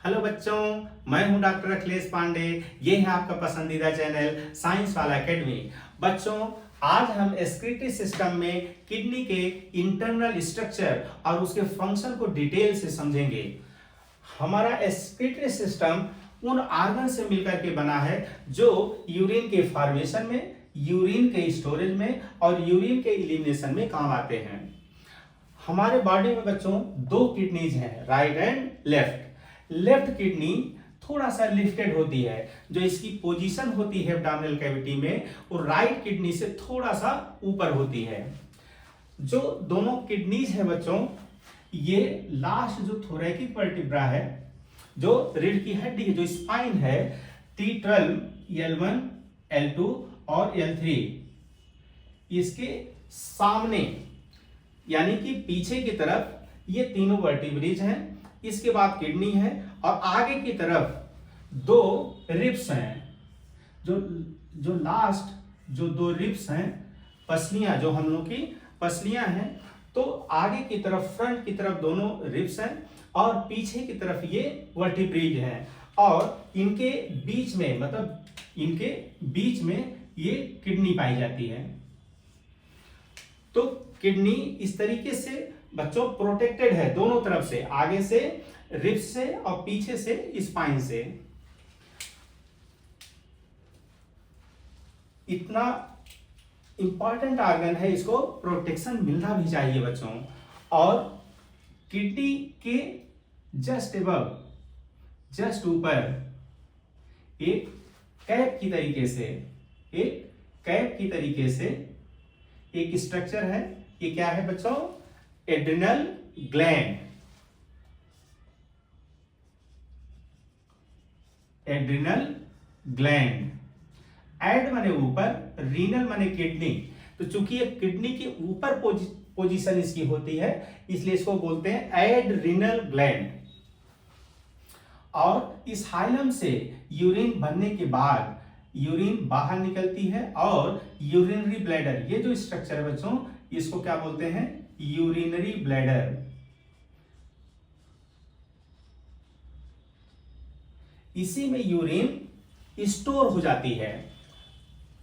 Hello बच्चों, मैं हूं डॉक्टर अखिलेश पांडे। ये है आपका पसंदीदा चैनल साइंस वाला एकेडमी। बच्चों, आज हम एक्सक्रीटरी सिस्टम में किडनी के इंटरनल स्ट्रक्चर और उसके फंक्शन को डिटेल से समझेंगे। हमारा एक्सक्रीटरी सिस्टम उन आर्गन से मिलकर के बना है जो यूरिन के फॉर्मेशन में, यूरिन के स्टोरेज में और यूरिन के एलिमिनेशन में काम आते हैं। हमारे बॉडी में बच्चों दो किडनीज हैं, right and left. Left kidney थोड़ा सा लिफ्टेड होती है, जो इसकी पोजीशन होती है एब्डोमिनल कैविटी में, और राइट किडनी से थोड़ा सा ऊपर होती है। जो दोनों किडनीज है बच्चों, ये लास्ट जो थोरैकिक वर्टिब्रा है, जो रीढ़ की हड्डी है, जो स्पाइन है, T12, L1, L2 और L3, इसके सामने यानी कि पीछे की तरफ ये तीनों वर्टिब्रेज हैं। इसके बाद किडनी है और आगे की तरफ दो रिब्स हैं। जो लास्ट जो दो रिब्स हैं, पसलियां, जो हम लोग की पसलियां हैं, तो आगे की तरफ, फ्रंट की तरफ दोनों रिब्स हैं और पीछे की तरफ ये वर्टिब्रेज हैं। और इनके बीच में, मतलब इनके बीच में ये किडनी पाई जाती है। तो किडनी इस तरीके से बच्चों प्रोटेक्टेड है दोनों तरफ से, आगे से रिब्स से और पीछे से स्पाइन से। इतना इंपॉर्टेंट ऑर्गन है, इसको प्रोटेक्शन मिलना भी चाहिए बच्चों। और किडनी के जस्ट अबव, जस्ट ऊपर एक कैप की तरीके से एक स्ट्रक्चर है। ये क्या है बच्चों? Adrenal gland. Adrenal gland. Ad माने ऊपर, रीनल माने किडनी। तो चूंकि ये किडनी के ऊपर पोजीशन इसकी होती है, इसलिए इसको बोलते हैं एड्रिनल ग्लैंड। और इस हाइलम से यूरिन बनने के बाद यूरिन बाहर निकलती है और यूरिनरी ब्लैडर, ये जो स्ट्रक्चर है बच्चों, इसको क्या बोलते हैं? Urinary bladder. इसी में यूरिन स्टोर हो जाती है।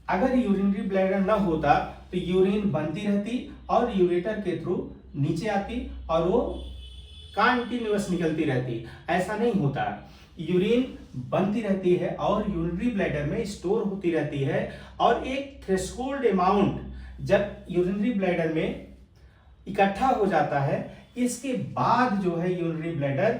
अगर यूरिनरी ब्लैडर न होता तो यूरिन बनती रहती और यूरेटर के थ्रू नीचे आती और वो कंटिन्यूअस निकलती रहती। ऐसा नहीं होता, यूरिन बनती रहती है और यूरिनरी ब्लैडर में स्टोर होती रहती है। और एक थ्रेशोल्ड अमाउंट जब यूरिनरी ब्लैडर में इकट्ठा हो जाता है, इसके बाद जो है यूरिनरी ब्लैडर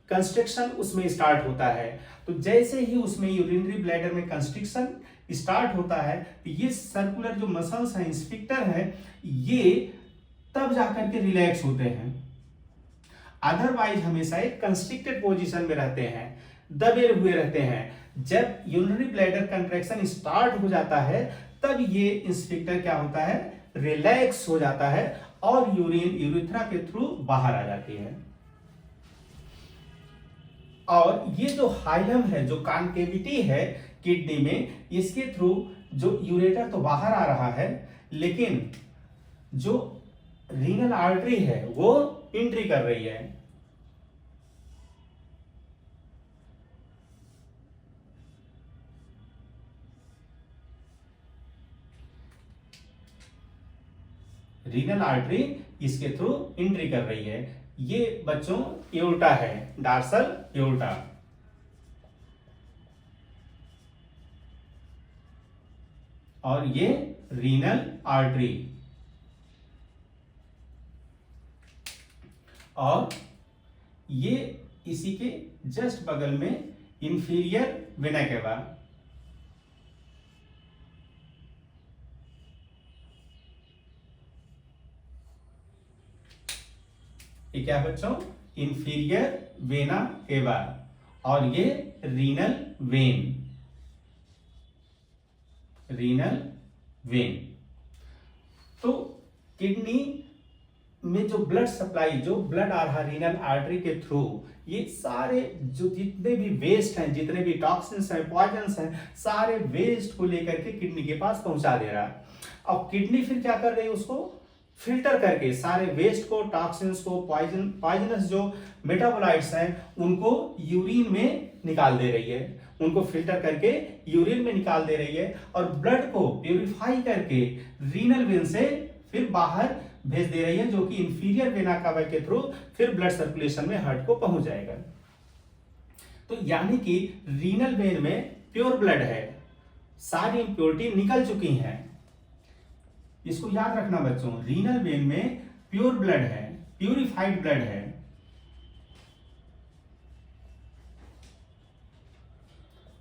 कंस्ट्रक्शन उसमें स्टार्ट होता है। तो जैसे ही उसमें यूरिनरी ब्लैडर में कंस्ट्रक्शन स्टार्ट होता है, तो ये सर्कुलर जो मसल्स हैं, स्फिंक्टर है, ये तब जाकर के रिलैक्स होते हैं। अदरवाइज हमेशा एक कंस्ट्रिक्टेड पोजीशन में रहते हैं, दबे हुए रहते हैं। जब यूरिनरी ब्लैडर कंट्रैक्शन स्टार्ट हो जाता है, तब ये स्फिंक्टर क्या होता है? रिलैक्स हो जाता है और यूरिन यूरेथ्रा के थ्रू बाहर आ जाती है। और ये जो हाइलम है, जो कॉन्केविटी है किडनी में, इसके थ्रू जो यूरेटर तो बाहर आ रहा है, लेकिन जो रीनल आर्टरी है वो एंट्री कर रही है। रीनल आर्टरी इसके थ्रू एंट्री कर रही है। ये बच्चों एओर्टा है, डार्सल एओर्टा। और ये रीनल आर्टरी। और ये इसी के जस्ट बगल में इंफीरियर वेना केवा। ये क्या है बच्चों? Inferior vena cava. और ये रीनल वेन। Renal vein. तो किडनी में जो ब्लड सप्लाई, जो ब्लड आ रहा रीनल आर्टरी के थ्रू, ये सारे जो जितने भी वेस्ट हैं, जितने भी टॉक्सिन्स हैं, पॉइजन्स हैं, सारे वेस्ट को लेकर के किडनी के पास पहुंचा दे रहा है। अब किडनी फिर क्या कर रही है? उसको फिल्टर करके सारे वेस्ट को, टॉक्सिन्स को, पॉइजनस जो मेटाबोलाइट्स हैं उनको यूरिन में निकाल दे रही है, उनको फिल्टर करके यूरिन में निकाल दे रही है और ब्लड को प्यूरिफाई करके रीनल वेन से फिर बाहर भेज दे रही है, जो कि इंफीरियर वेना कावा के थ्रू फिर ब्लड सर्कुलेशन में हार्ट को पहुंच जाएगा। तो यानी कि रीनल वेन में प्योर ब्लड है, सारी इंप्योरिटी निकल चुकी हैं। इसको याद रखना बच्चों, रीनल वेन में प्योर ब्लड है, प्यूरिफाइड ब्लड है।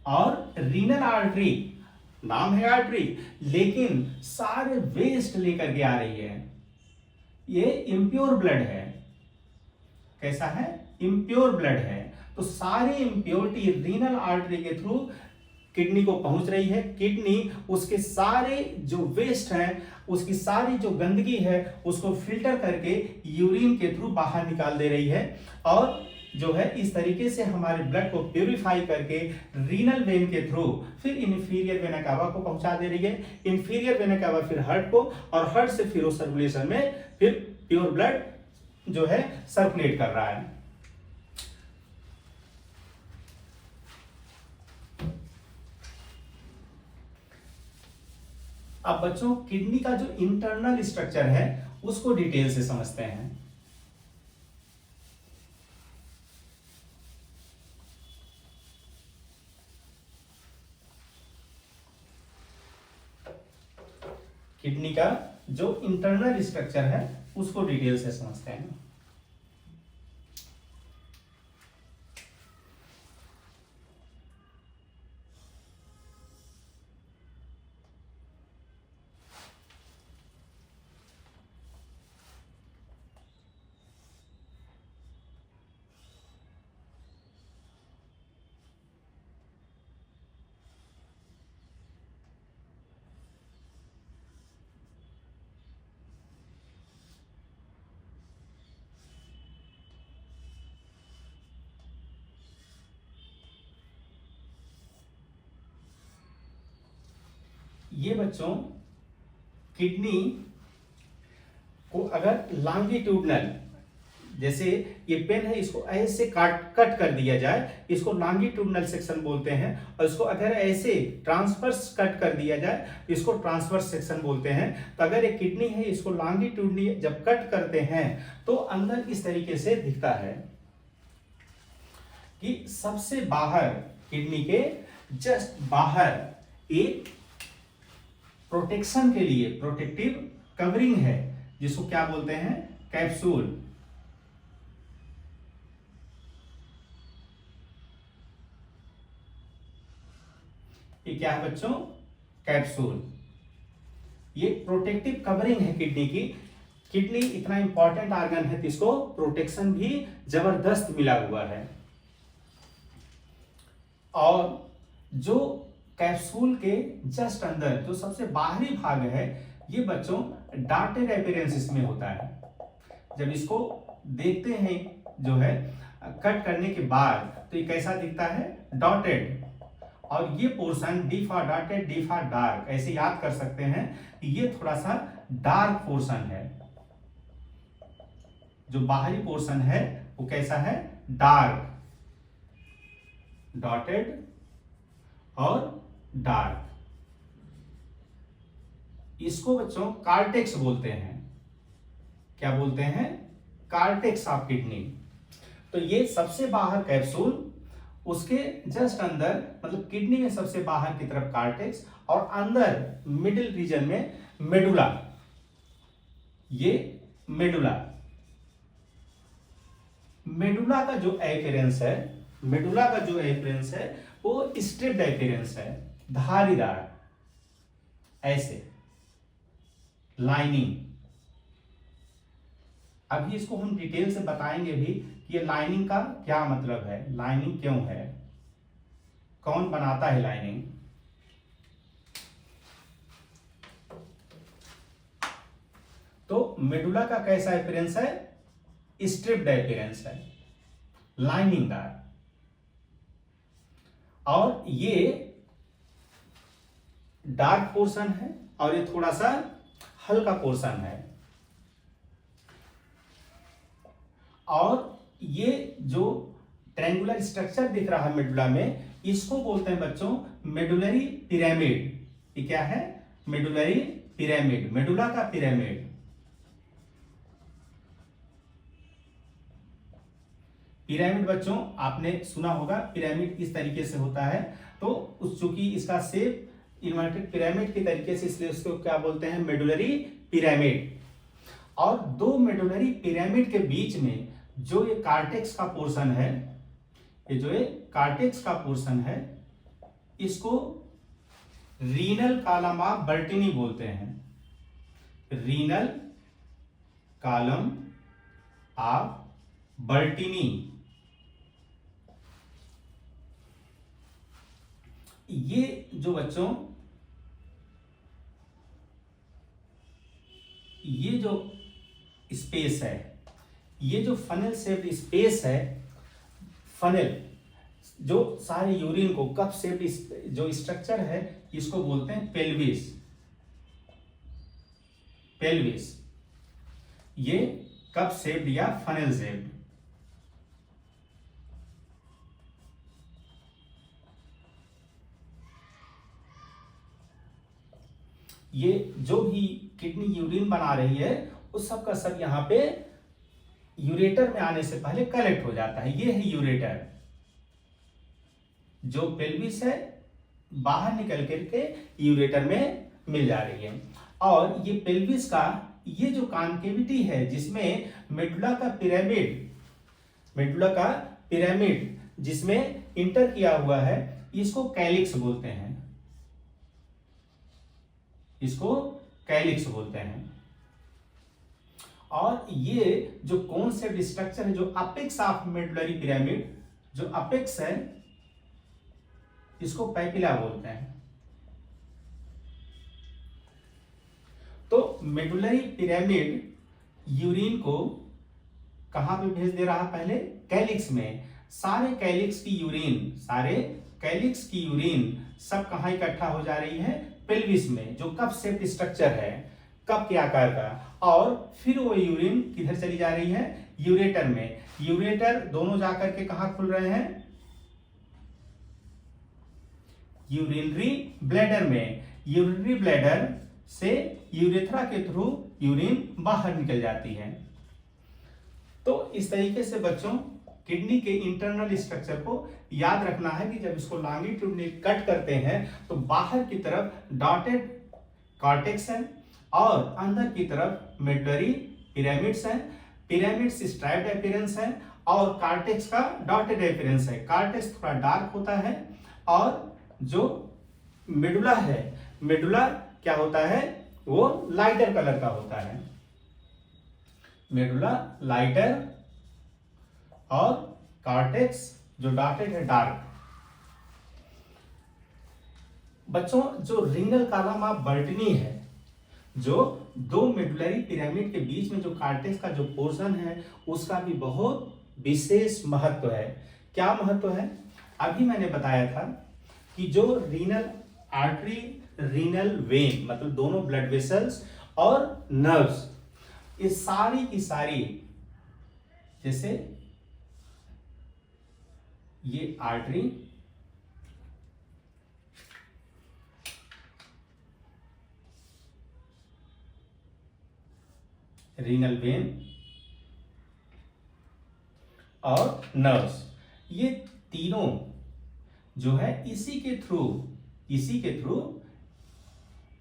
और रीनल आर्टरी, नाम है आर्टरी, लेकिन सारे वेस्ट लेकर के आ रही है। ये इम्प्योर ब्लड है। कैसा है? इम्प्योर ब्लड है। तो सारी इम्प्योरिटी रीनल आर्टरी के थ्रू किडनी को पहुंच रही है। किडनी उसके सारे जो वेस्ट हैं, उसकी सारी जो गंदगी है उसको फिल्टर करके यूरिन के थ्रू बाहर निकाल दे रही है और जो है इस तरीके से हमारे ब्लड को प्यूरिफाई करके रीनल वेन के थ्रू फिर इंफीरियर वेना कावा को पहुंचा दे रही है। इंफीरियर वेना कावा फिर हार्ट को, और हार्ट से फिर उस सर्कुलेशन में फिर प्योर ब्लड जो है सर्कुलेट कर रहा है। अब बच्चों किडनी का जो इंटरनल स्ट्रक्चर है उसको डिटेल से समझते हैं। किडनी का जो इंटरनल स्ट्रक्चर है उसको डिटेल से समझते हैं। ये बच्चों किडनी को अगर लॉन्गिट्यूडनल, जैसे ये पेन है इसको ऐसे कट कर दिया जाए, इसको लॉन्गिट्यूडनल सेक्शन बोलते हैं। और इसको अगर ऐसे ट्रांसवर्स कट कर दिया जाए इसको ट्रांसवर्स सेक्शन बोलते हैं। तो अगर ये किडनी है इसको लॉन्गिट्यूडनली जब कट करते हैं तो अंदर इस तरीके से दिखता है कि सबसे बाहर किडनी के जस्ट बाहर एक प्रोटेक्शन के लिए प्रोटेक्टिव कवरिंग है, जिसको क्या बोलते हैं? कैप्सूल। ये क्या है बच्चों? कैप्सूल। ये प्रोटेक्टिव कवरिंग है किडनी की। किडनी इतना इंपॉर्टेंट ऑर्गन है तो इसको प्रोटेक्शन भी जबरदस्त मिला हुआ है। और जो कैप्सूल के जस्ट अंदर जो सबसे बाहरी भाग है ये बच्चों डॉटेड अपीयरेंस इसमें होता है। जब इसको देखते हैं जो है कट करने के बाद तो ये कैसा दिखता है? डॉटेड। और ये portion D for dotted, D for dark, ऐसे याद कर सकते हैं कि ये थोड़ा सा डार्क पोर्शन है। जो बाहरी पोर्शन है वो कैसा है? डार्क, डॉटेड और डार्क। इसको बच्चों कार्टेक्स बोलते हैं। क्या बोलते हैं? Cortex of kidney. तो ये सबसे बाहर कैप्सूल, उसके जस्ट अंदर मतलब किडनी में सबसे बाहर की तरफ कार्टेक्स और अंदर मिडिल रीजन में मेडुला। ये मेडुला। मेडुला का जो अपीयरेंस है, मेडुला का जो अपीयरेंस है वो स्ट्रिप्ड अपीयरेंस है, धारीदार, ऐसे लाइनिंग। अभी इसको हम डिटेल से बताएंगे भी कि ये लाइनिंग का क्या मतलब है, लाइनिंग क्यों है, कौन बनाता है लाइनिंग। तो मेडुला का कैसा अपीयरेंस है? स्ट्रिप्ड अपीयरेंस है, लाइनिंगदार। और ये डार्क पोर्शन है और ये थोड़ा सा हल्का पोर्शन है। और ये जो ट्रायंगुलर स्ट्रक्चर दिख रहा है मेडुला में, इसको बोलते हैं बच्चों मेडुलरी पिरामिड। ये क्या है? मेडुलरी पिरामिड, मेडुला का पिरामिड। पिरामिड बच्चों आपने सुना होगा, पिरामिड किस तरीके से होता है। तो उस चूंकि इसका शेप इन्वर्टेड पिरामिड के तरीके से, इसलिए उसको क्या बोलते हैं? Medullary pyramid. और दो मेडुलरी पिरामिड के बीच में जो ये कार्टेक्स का पोर्शन है, ये जो ये कार्टेक्स का पोर्शन है, इसको रीनल कॉलम ऑफ बर्टिनी बोलते हैं। Renal column of Bertini. ये जो बच्चों ये जो स्पेस है, ये जो फनल शेप्ड स्पेस है, फनल जो सारे यूरिन को कप शेप्ड जो स्ट्रक्चर है, इसको बोलते हैं पेल्विस। पेल्विस ये कप शेप्ड या फनल शेप्ड। ये जो भी किडनी यूरिन बना रही है, उस सब का सब यहाँ पे यूरेटर में आने से पहले कलेक्ट हो जाता है। ये है यूरेटर। जो पेल्विस है बाहर निकल करके यूरेटर में मिल जा रही है। और ये पेल्विस का ये जो कॉन्केविटी है, जिसमें मेडुला का पिरामिड जिसमें इंटर किया हुआ है, इसको कैलिक्स बोलते हैं। इसको कैलिक्स बोलते हैं। और ये जो कोन शेप्ड स्ट्रक्चर है, जो अपेक्स ऑफ मेडुलरी पिरामिड, जो अपेक्स है, इसको पैपिला बोलते हैं। तो मेडुलरी पिरामिड यूरिन को कहां पे भेज दे रहा? पहले कैलिक्स में। सारे कैलिक्स की यूरिन सब कहां इकट्ठा हो जा रही है? पेल्विस में, जो कप शेप्ड स्ट्रक्चर है, कप के आकार का। और फिर वो यूरिन किधर चली जा रही है? यूरेटर में। यूरेटर दोनों जाकर के कहां खुल रहे हैं? यूरिनरी ब्लैडर में। यूरिनरी ब्लैडर से यूरेथ्रा के थ्रू यूरिन बाहर निकल जाती है। तो इस तरीके से बच्चों किडनी के इंटरनल स्ट्रक्चर को याद रखना है कि जब इसको लॉन्गिट्यूडनली कट करते हैं तो बाहर की तरफ डॉटेड कॉर्टेक्स है और अंदर की तरफ मेडुलरी पिरामिड्स है। पिरामिड्स स्ट्राइप्ड अपीयरेंस है और कॉर्टेक्स का डॉटेड अपीयरेंस है। कॉर्टेक्स थोड़ा डार्क होता है और जो मेडुला है, मेडुला क्या होता है? वो लाइटर कलर का होता है। मेडुला लाइटर और कॉर्टेक्स जो डॉटेड है डार्क। बच्चों जो रीनल कॉलम ऑफ बर्टिनी है, जो दो मेडुलरी पिरामिड के बीच में जो कॉर्टेक्स का जो पोर्शन है, उसका भी बहुत विशेष महत्व है। क्या महत्व है? अभी मैंने बताया था कि जो रीनल आर्टरी, रीनल वेन, मतलब दोनों ब्लड वेसल्स और नर्व्स, ये सारी की सारी, जैसे ये आर्टरी, रीनल वेन और नर्व्स, ये तीनों जो है इसी के थ्रू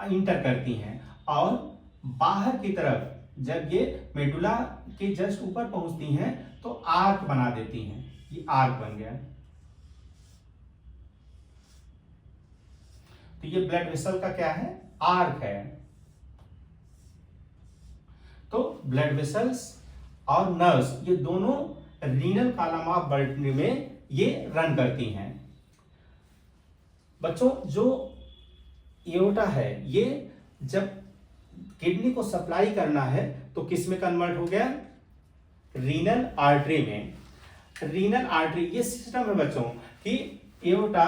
इंटर करती हैं। और बाहर की तरफ जब ये मेडुला के जस्ट ऊपर पहुंचती हैं तो आर्क बना देती हैं। ये आर्क बन गया। तो ये ब्लड वेसल का क्या है? आर्क है। तो ब्लड वेसल्स और नर्व्स, ये दोनों रीनल कॉलम ऑफ बर्टिनी में ये रन करती हैं। बच्चों जो एओर्टा है, ये जब किडनी को सप्लाई करना है तो किस में कन्वर्ट हो गया? रीनल आर्टरी में। रीनल आर्टरी ये सिस्टम है बच्चों कि एओर्टा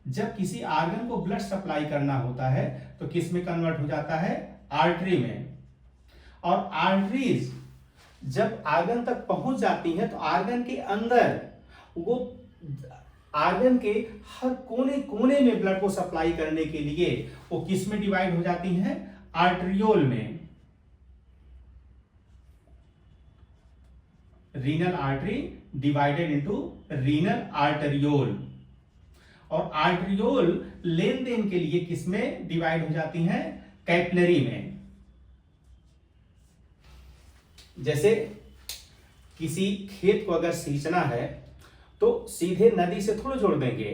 जब किसी आर्गन को ब्लड सप्लाई करना होता है तो किस में कन्वर्ट हो जाता है? आर्टरी में। और आर्टरीज जब आर्गन तक पहुंच जाती हैं तो आर्गन के अंदर वो आर्गन के हर कोने कोने में ब्लड को सप्लाई करने के लिए वो किस में डिवाइड हो जाती हैं? आर्टरियोल में। Renal artery divided into renal आर्टरियोल। और आर्टरियोल लेन देन के लिए किसमें डिवाइड हो जाती हैं? कैपिलरी में। जैसे किसी खेत को अगर सींचना है तो सीधे नदी से थोड़ा जोड़ देंगे,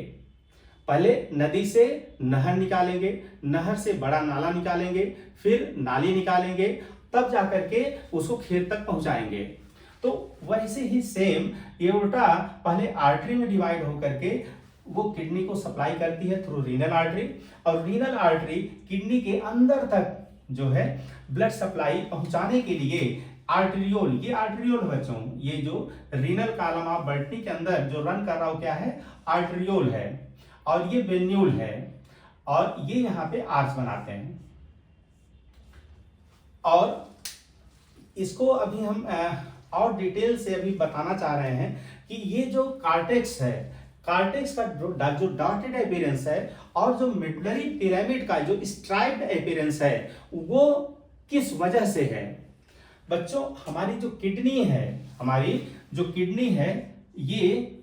पहले नदी से नहर निकालेंगे, नहर से बड़ा नाला निकालेंगे, फिर नाली निकालेंगे, तब जाकर के उसको खेत तक पहुंचाएंगे। तो वैसे ही सेम एओर्टा पहले आर्टरी में डिवाइड होकर के वो किडनी को सप्लाई करती है थ्रू रीनल आर्टरी, और रीनल आर्टरी किडनी के अंदर तक जो है ब्लड सप्लाई पहुंचाने के लिए आर्टरियोल, ये आर्टरियोल बच्चों, ये जो रीनल कॉलम ऑफ बॉटनी के अंदर जो रन कर रहा हो क्या है? आर्टरियोल है, और ये वेन्यूल है, और ये यहाँ पे आर्च बनाते हैं। और इसको अभी हम और डिटेल से अभी बताना चाह रहे हैं कि ये जो कार्टेक्स है, कार्टेक्स का जो डॉटेड अपीयरेंस है और जो मेडुलरी पिरामिड का जो स्ट्राइप्ड अपीयरेंस है वो किस वजह से है? बच्चों हमारी जो किडनी है, ये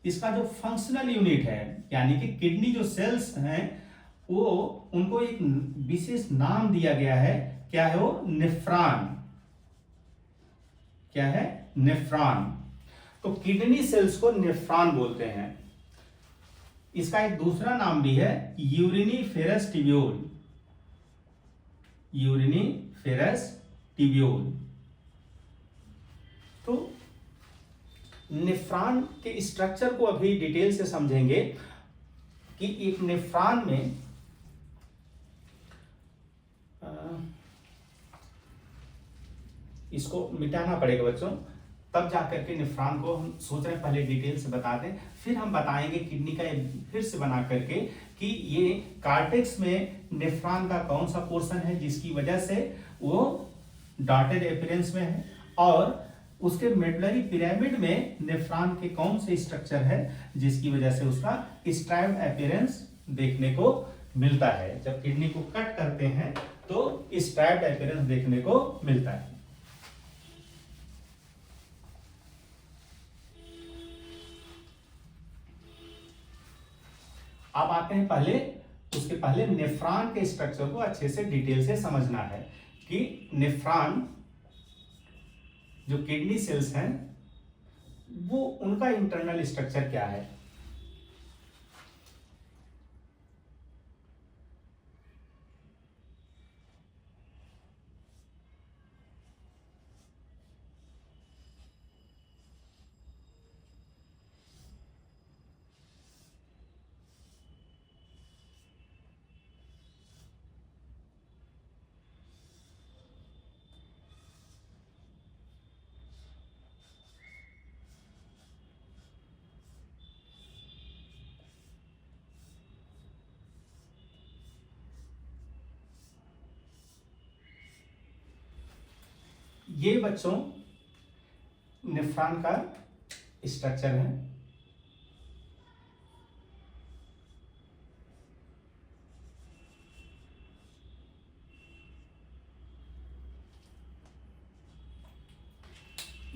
इसका जो फंक्शनल यूनिट है, यानी कि किडनी जो सेल्स हैं वो उनको एक विशेष नाम दिया गया है। क्या है वो? नेफ्रॉन। क्या है? नेफ्रॉन। तो किडनी सेल्स को नेफ्रॉन बोलते हैं। इसका एक दूसरा नाम भी है यूरिनीफेरस टिब्यूल। Uriniferous tubule. तो नेफ्रॉन के स्ट्रक्चर को अभी डिटेल से समझेंगे कि एक नेफ्रॉन में इसको मिटाना पड़ेगा बच्चों, तब जाकर के नेफ्रॉन को हम सोच रहे हैं पहले डिटेल से बता दें, फिर हम बताएंगे किडनी का फिर से बना करके कि ये कार्टेक्स में नेफ्रॉन का कौन सा पोर्शन है जिसकी वजह से वो डॉटेड अपीयरेंस में है, और उसके मेडुलरी पिरामिड में नेफ्रॉन के कौन से स्ट्रक्चर है जिसकी वजह से उसका स्ट्राइप्ड अपीयरेंस देखने को मिलता है। जब किडनी को कट करते हैं तो स्ट्राइप्ड अपीयरेंस देखने को मिलता है। अब आते हैं उसके पहले नेफ्रॉन के स्ट्रक्चर को अच्छे से डिटेल से समझना है कि नेफ्रॉन जो किडनी सेल्स हैं वो उनका इंटरनल स्ट्रक्चर क्या है। ये बच्चों नेफ्रॉन का स्ट्रक्चर है।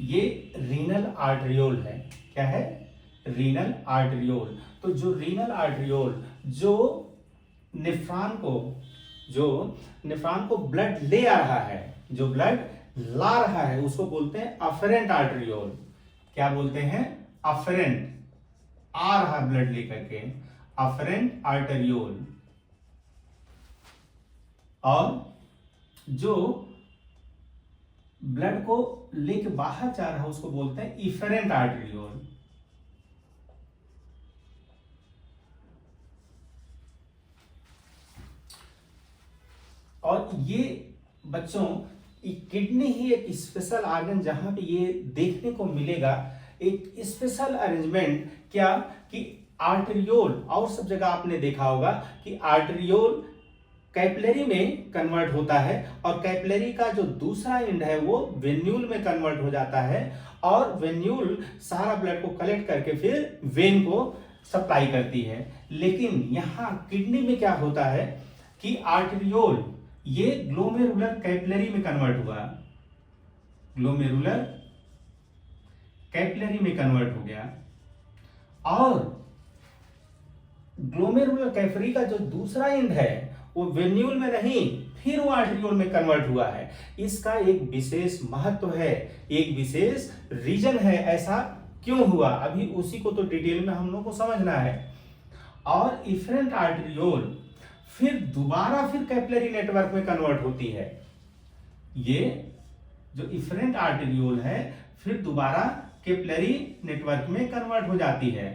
ये रीनल आर्टरियोल है। क्या है? रीनल आर्टरियोल। तो जो रीनल आर्टरियोल जो नेफ्रॉन को ब्लड ले आ रहा है, जो ब्लड ला रहा है, उसको बोलते हैं अफरेंट आर्टरियोल। क्या बोलते हैं? अफरेंट। आ रहा ब्लड लेकर के, अफरेंट आर्टरियोल। और जो ब्लड को लेके बाहर जा रहा है उसको बोलते हैं इफरेंट आर्टरियोल। और ये बच्चों किडनी ही एक स्पेशल ऑर्गन जहां पे ये देखने को मिलेगा, एक स्पेशल अरेंजमेंट। क्या कि आर्टरियोल, और सब जगह आपने देखा होगा कि आर्टरियोल कैपिलरी में कन्वर्ट होता है और कैपिलरी का जो दूसरा एंड है वो वेन्यूल में कन्वर्ट हो जाता है और वेन्यूल सारा ब्लड को कलेक्ट करके फिर वेन को सप्लाई करती है। लेकिन यहाँ किडनी में क्या होता है कि आर्टेरियोल ये ग्लोमेरुलर कैपिलरी में कन्वर्ट हुआ, ग्लोमेरुलर कैपिलरी में कन्वर्ट हो गया और ग्लोमेरुलर कैपिलरी का जो दूसरा एंड है वो वेन्यूल में नहीं फिर वो आर्टेरियोल में कन्वर्ट हुआ है। इसका एक विशेष महत्व है, एक विशेष रीजन है, ऐसा क्यों हुआ अभी उसी को तो डिटेल में हम लोग को समझना है। और इफरेंट आर्टेरियोल फिर दोबारा फिर कैपिलरी नेटवर्क में कन्वर्ट होती है। ये जो इफरेंट आर्टेरियोल है फिर दोबारा कैपिलरी नेटवर्क में कन्वर्ट हो जाती है।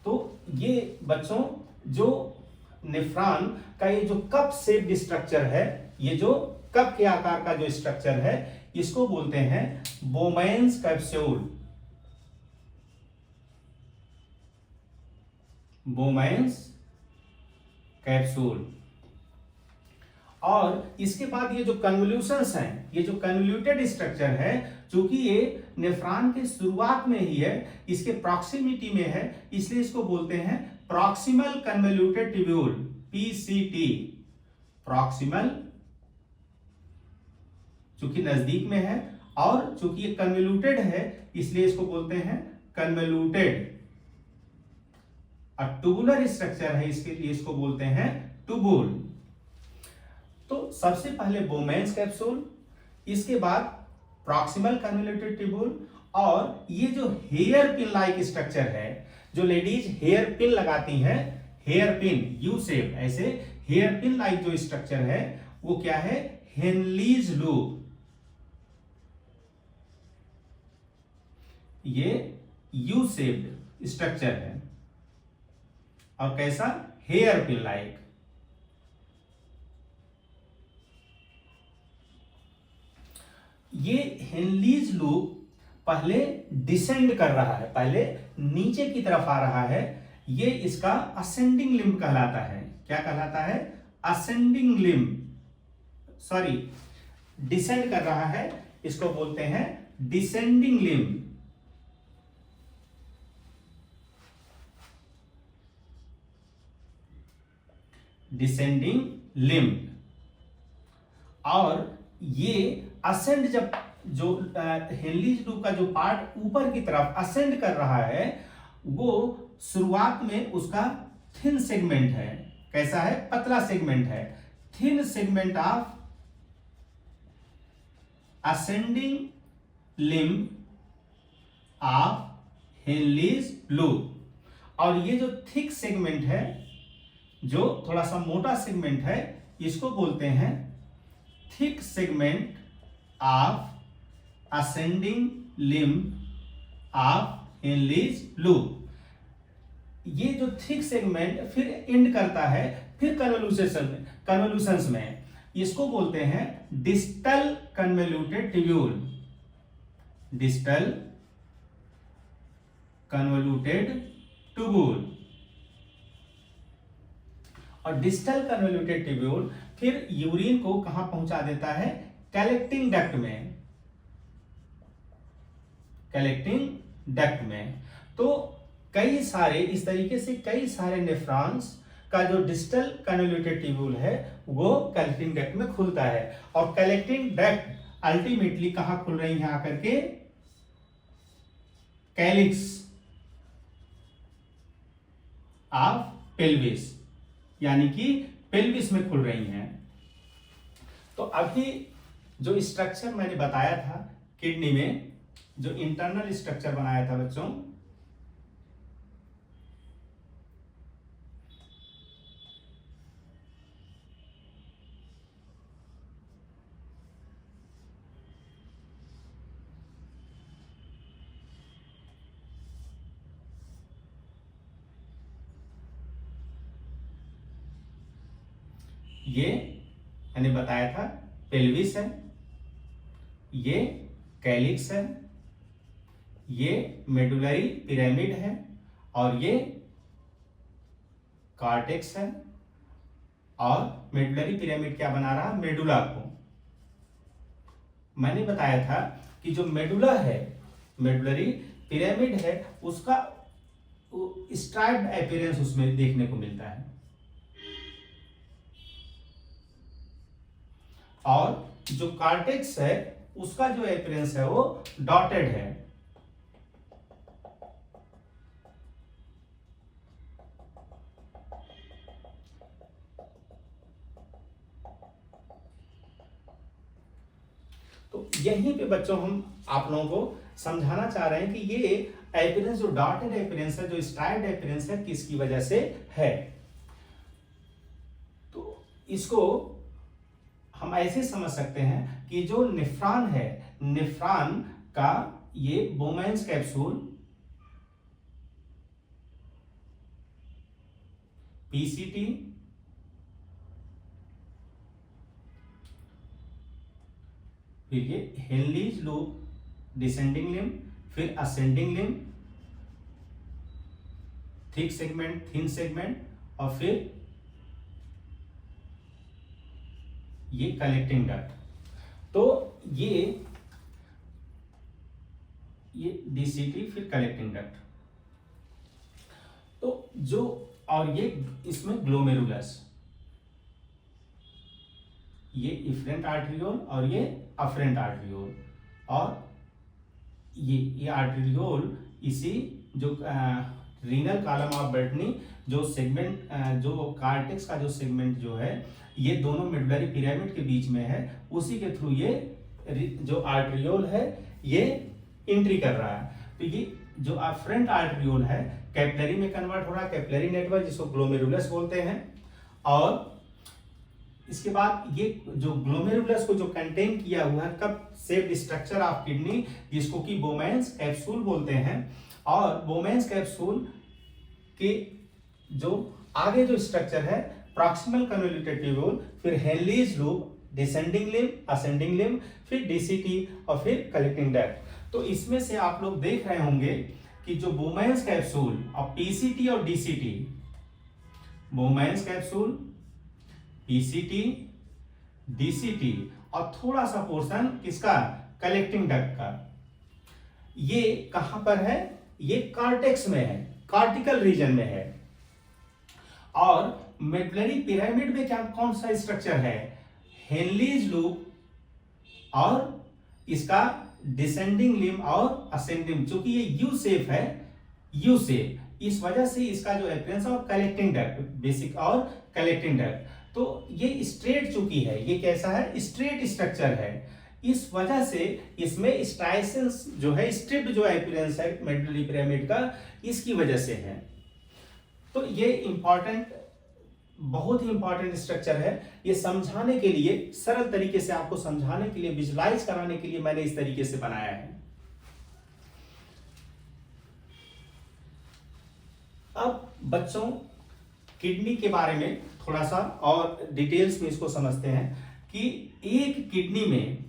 तो ये बच्चों जो नेफ्रॉन का ये जो कप शेप्ड स्ट्रक्चर है, ये जो कप के आकार का जो स्ट्रक्चर है इसको बोलते हैं बोमेन्स कैप्सूल, बोमेन्स कैप्सूल। और इसके बाद ये जो कन्वोल्यूशंस हैं, ये जो कन्वोल्यूटेड स्ट्रक्चर है, चूंकि ये नेफ्रॉन के शुरुआत में ही है, इसके प्रॉक्सिमिटी में है, इसलिए इसको बोलते हैं proximal convoluted tubule, PCT. Proximal चूंकि नजदीक में है और चूंकि ये कन्वोल्यूटेड है इसलिए इसको बोलते हैं कन्वोल्यूटेड। और ट्यूबुलर स्ट्रक्चर है इसके लिए इसको बोलते हैं ट्यूबुल। तो सबसे पहले बोमेन्स कैप्सूल, इसके बाद प्रॉक्सिमल कन्वोल्यूटेड ट्यूबुल और ये जो हेयर पिन लाइक स्ट्रक्चर है, जो लेडीज हेयर पिन लगाती हैं, हेयर पिन यू शेप, ऐसे हेयर पिन लाइक जो स्ट्रक्चर है वो क्या है, हेनलीज लूप। ये यू शेप्ड स्ट्रक्चर है और कैसा, हेयर पिन लाइक। ये हेनलीज लूप पहले डिसेंड कर रहा है, पहले नीचे की तरफ आ रहा है, ये इसका असेंडिंग लिम्ब कहलाता है। क्या कहलाता है, असेंडिंग लिम्ब, सॉरी डिसेंड कर रहा है, इसको बोलते हैं डिसेंडिंग लिम्ब। Descending limb. और ये असेंड जब जो हेनलीज लूप का जो पार्ट ऊपर की तरफ असेंड कर रहा है वो शुरुआत में उसका थिन सेगमेंट है, कैसा है, पतला सेगमेंट है, thin segment of ascending limb of Henle's loop. और ये जो थिक सेगमेंट है, जो थोड़ा सा मोटा सेगमेंट है, इसको बोलते हैं thick segment of ascending limb of Henle's loop. ये जो थिक सेगमेंट फिर एंड करता है फिर कन्वोल्यूशंस में, इसको बोलते हैं distal convoluted tubule, distal convoluted tubule. और डिस्टल कन्वोल्यूटेड ट्यूब्यूल फिर यूरिन को कहां पहुंचा देता है, कलेक्टिंग डक्ट में, कलेक्टिंग डक्ट में। तो कई सारे इस तरीके से कई सारे नेफ्रॉन्स का जो डिस्टल कन्वोल्यूटेड ट्यूब्यूल है वो कलेक्टिंग डक्ट में खुलता है। और कलेक्टिंग डक्ट अल्टीमेटली कहां खुल रही है आकर के, कैलिक्स ऑफ पेल्विस, यानी कि पेल्विस में खुल रही हैं। तो अभी जो स्ट्रक्चर मैंने बताया था किडनी में, जो इंटरनल स्ट्रक्चर बनाया था बच्चों, ये मैंने बताया था पेल्विस है, ये कैलिक्स है ये मेडुलरी पिरामिड है और ये कॉर्टेक्स है। और मेडुलरी पिरामिड क्या बना रहा, मेडुला को। मैंने बताया था कि जो मेडुला है, मेडुलरी पिरामिड है, उसका स्ट्राइप्ड अपीयरेंस उसमें देखने को मिलता है। और जो कॉर्टेक्स है उसका जो अपीयरेंस है वो डॉटेड है। तो यहीं पे बच्चों हम आप लोगों को समझाना चाह रहे हैं कि ये अपीयरेंस जो डॉटेड अपीयरेंस है, जो स्ट्राइप्ड अपीयरेंस है, किसकी वजह से है। तो इसको हम ऐसे समझ सकते हैं कि जो नेफ्रॉन है, नेफ्रॉन का ये बोमेन्स कैप्सूल, पीसीटी, फिर ये हेनलीज लूप, डिसेंडिंग लिम्ब, फिर ascending limb, thick segment, thin segment, और फिर ये कलेक्टिंग डक्ट। तो ये डीसीटी, फिर कलेक्टिंग डक्ट। तो जो और ये इसमें ग्लोमेरुलस, ये इफरेंट आर्टरियोल और ये अफरेंट आर्टरियोल, और ये आर्टरियोल इसी जो रीनल कॉलम ऑफ बेटनी जो सेगमेंट, जो कार्टेक्स का जो सेगमेंट जो है, ये दोनों मेडुलरी पिरामिड के बीच में है, उसी के थ्रू ये जो आर्टरियोल है ये एंट्री कर रहा है। तो ये जो अफरेंट आर्टरियोल है कैपिलरी में कन्वर्ट हो रहा है, कैपिलरी नेटवर्क जिसको ग्लोमेरुलस बोलते हैं। और इसके बाद ये जो ग्लोमेरुलस को जो कंटेन किया हुआ है cup shaped structure of kidney, जिसको कि बोमेन्स कैप्सूल बोलते हैं। और बोमेन्स कैप्सूल के जो आगे जो स्ट्रक्चर है, प्रॉक्सिमल कन्वोल्यूटेड ट्यूब्यूल, फिर Henle's loop, descending limb, ascending limb, फिर डीसीटी और फिर कलेक्टिंग डक्ट। तो इसमें से आप लोग देख रहे होंगे कि जो बोमेन्स कैप्सूल और पीसीटी और DCT, Bowman's capsule, PCT, DCT और थोड़ा सा पोर्शन किसका, कलेक्टिंग डक्ट का, ये कहां पर है, ये कॉर्टेक्स में है, कॉर्टिकल रीजन में है। और मेडुलरी पिरामिड में क्या कौन सा स्ट्रक्चर है, हेनलीज लूप और इसका डिसेंडिंग लिम्ब और असेंडिंग, चूंकि ये यू शेप है, यू शेप, इस वजह से इसका जो अपीयरेंस और कलेक्टिंग डक्ट, बेसिक और कलेक्टिंग डक्ट। तो ये स्ट्रेट चूंकि है, ये कैसा है, स्ट्रेट स्ट्रक्चर है, इस वजह से इसमें स्ट्राइसेंस जो है, स्ट्रिप्ड जो अपीयरेंस है मेडुलरी पिरामिड का, इसकी वजह से है। तो ये इंपॉर्टेंट, बहुत ही इंपॉर्टेंट स्ट्रक्चर है। ये समझाने के लिए, सरल तरीके से आपको समझाने के लिए, विजुलाइज कराने के लिए मैंने इस तरीके से बनाया है। अब बच्चों किडनी के बारे में थोड़ा सा और डिटेल्स में इसको समझते हैं कि एक किडनी में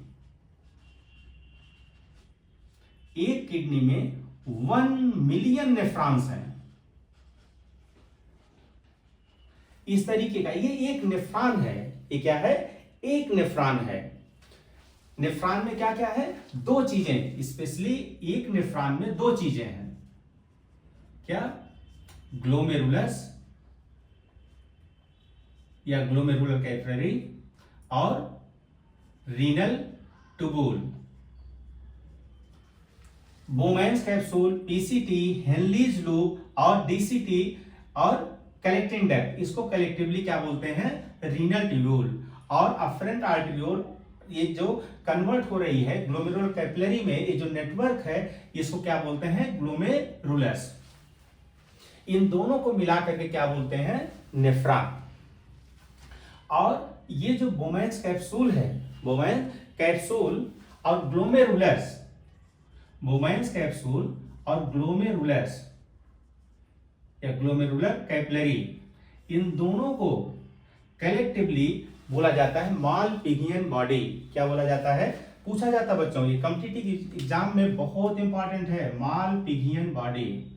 1 मिलियन नेफ्रॉन्स हैं। इस तरीके का ये एक नेफ्रॉन है, ये क्या है, एक नेफ्रॉन है। नेफ्रॉन में क्या क्या है, दो चीजें, स्पेशली एक नेफ्रॉन में दो चीजें हैं, क्या, ग्लोमेरुलस या ग्लोमेरुलर कैपिलरी और renal tubule. Bowman's capsule, PCT, Henle's loop और डीसीटी और कलेक्टिंग डक्ट, इसको कलेक्टिवली क्या बोलते हैं, रीनल ट्यूब्यूल। और अफरेंट आर्टरियोल, ये जो कन्वर्ट हो रही है ग्लोमेरुलर कैपिलरी में, ये जो नेटवर्क है इसको क्या बोलते हैं, ग्लोमेरुलस। इन दोनों को मिला करके क्या बोलते हैं, नेफ्रॉन। और ये जो बोमेन्स कैप्सूल है, बोमेन्स कैप्सूल और ग्लोमेरुलस, बोमेन्स कैप्सूल और ग्लोमेरुलस या ग्लोमेरुलर कैपिलरी, इन दोनों को कलेक्टिवली बोला जाता है मालपिघियन बॉडी। क्या बोला जाता है, पूछा जाता बच्चों, ये कॉम्पिटिटिव एग्जाम में बहुत इंपॉर्टेंट है, मालपिघियन बॉडी।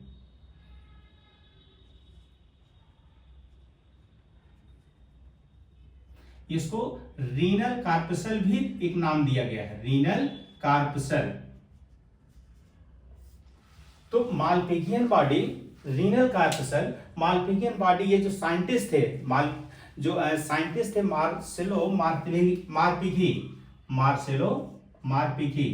इसको रीनल कार्पसल भी एक नाम दिया गया है, रीनल कार्पसल। तो मालपिघियन बॉडी, रीनल कार्पसल, मालपिघियन बॉडी, ये जो साइंटिस्ट थे, साइंटिस्ट थे मार्सेलो मारपिघी, मार्सेलो मारपिघी,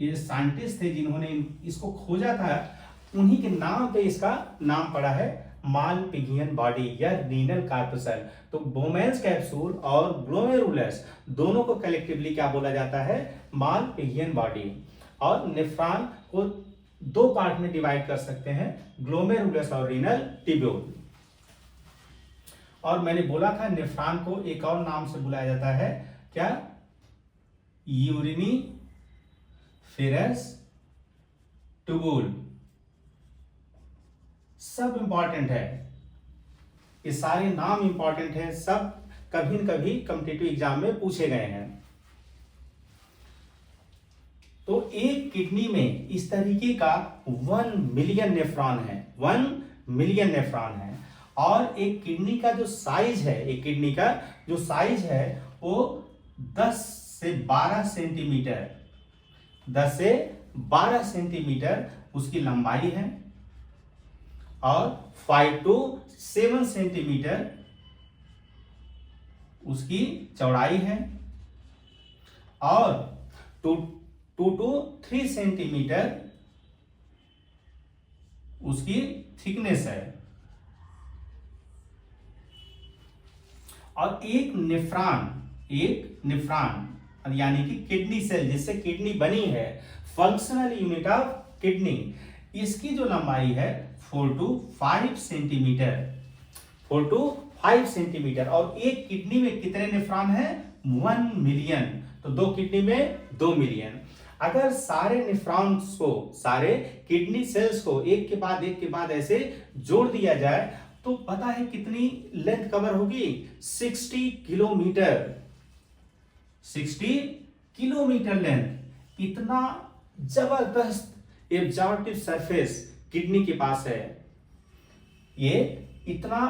ये साइंटिस्ट थे जिन्होंने इसको खोजा था, उन्हीं के नाम पे इसका नाम पड़ा है मालपिघियन बॉडी या रीनल कार्पसल। तो बोमेन्स कैप्सूल और ग्लोमेरुलस दोनों को कलेक्टिवली क्या बोला जाता है, मालपिघियन बॉडी। और नेफ्रॉन को दो पार्ट में डिवाइड कर सकते हैं, ग्लोमेरुलस और रीनल ट्यूब्यूल। और मैंने बोला था नेफ्रॉन को एक और नाम से बुलाया जाता है, क्या, यूरिनी फेरस ट्यूबूल। सब इंपॉर्टेंट है, ये सारे नाम इंपॉर्टेंट है, सब कभी न कभी कॉम्पिटिटिव एग्जाम में पूछे गए हैं। तो एक किडनी में इस तरीके का 1 मिलियन नेफ्रॉन है, 1 मिलियन नेफ्रॉन है। और एक किडनी का जो साइज है, एक किडनी का जो साइज है वो 10 से 12 सेंटीमीटर, 10 से 12 सेंटीमीटर उसकी लंबाई है और 5 to 7 सेंटीमीटर उसकी चौड़ाई है और 2 to 3 सेंटीमीटर उसकी थिकनेस है। और एक नेफ्रॉन यानी कि किडनी सेल जिससे किडनी बनी है, फंक्शनल यूनिट ऑफ किडनी, इसकी जो लंबाई है 4 to 5 सेंटीमीटर, 4 to 5 सेंटीमीटर। और एक किडनी में कितने नेफ्रॉन है, 1 मिलियन। तो दो किडनी में 2 मिलियन। अगर सारे नेफ्रॉन्स को, सारे किडनी सेल्स को एक के बाद ऐसे जोड़ दिया जाए तो पता है कितनी लेंथ कवर होगी, 60 किलोमीटर, 60 किलोमीटर लेंथ। इतना जबरदस्त एब्जॉर्प्टिव सरफेस किडनी के पास है, ये इतना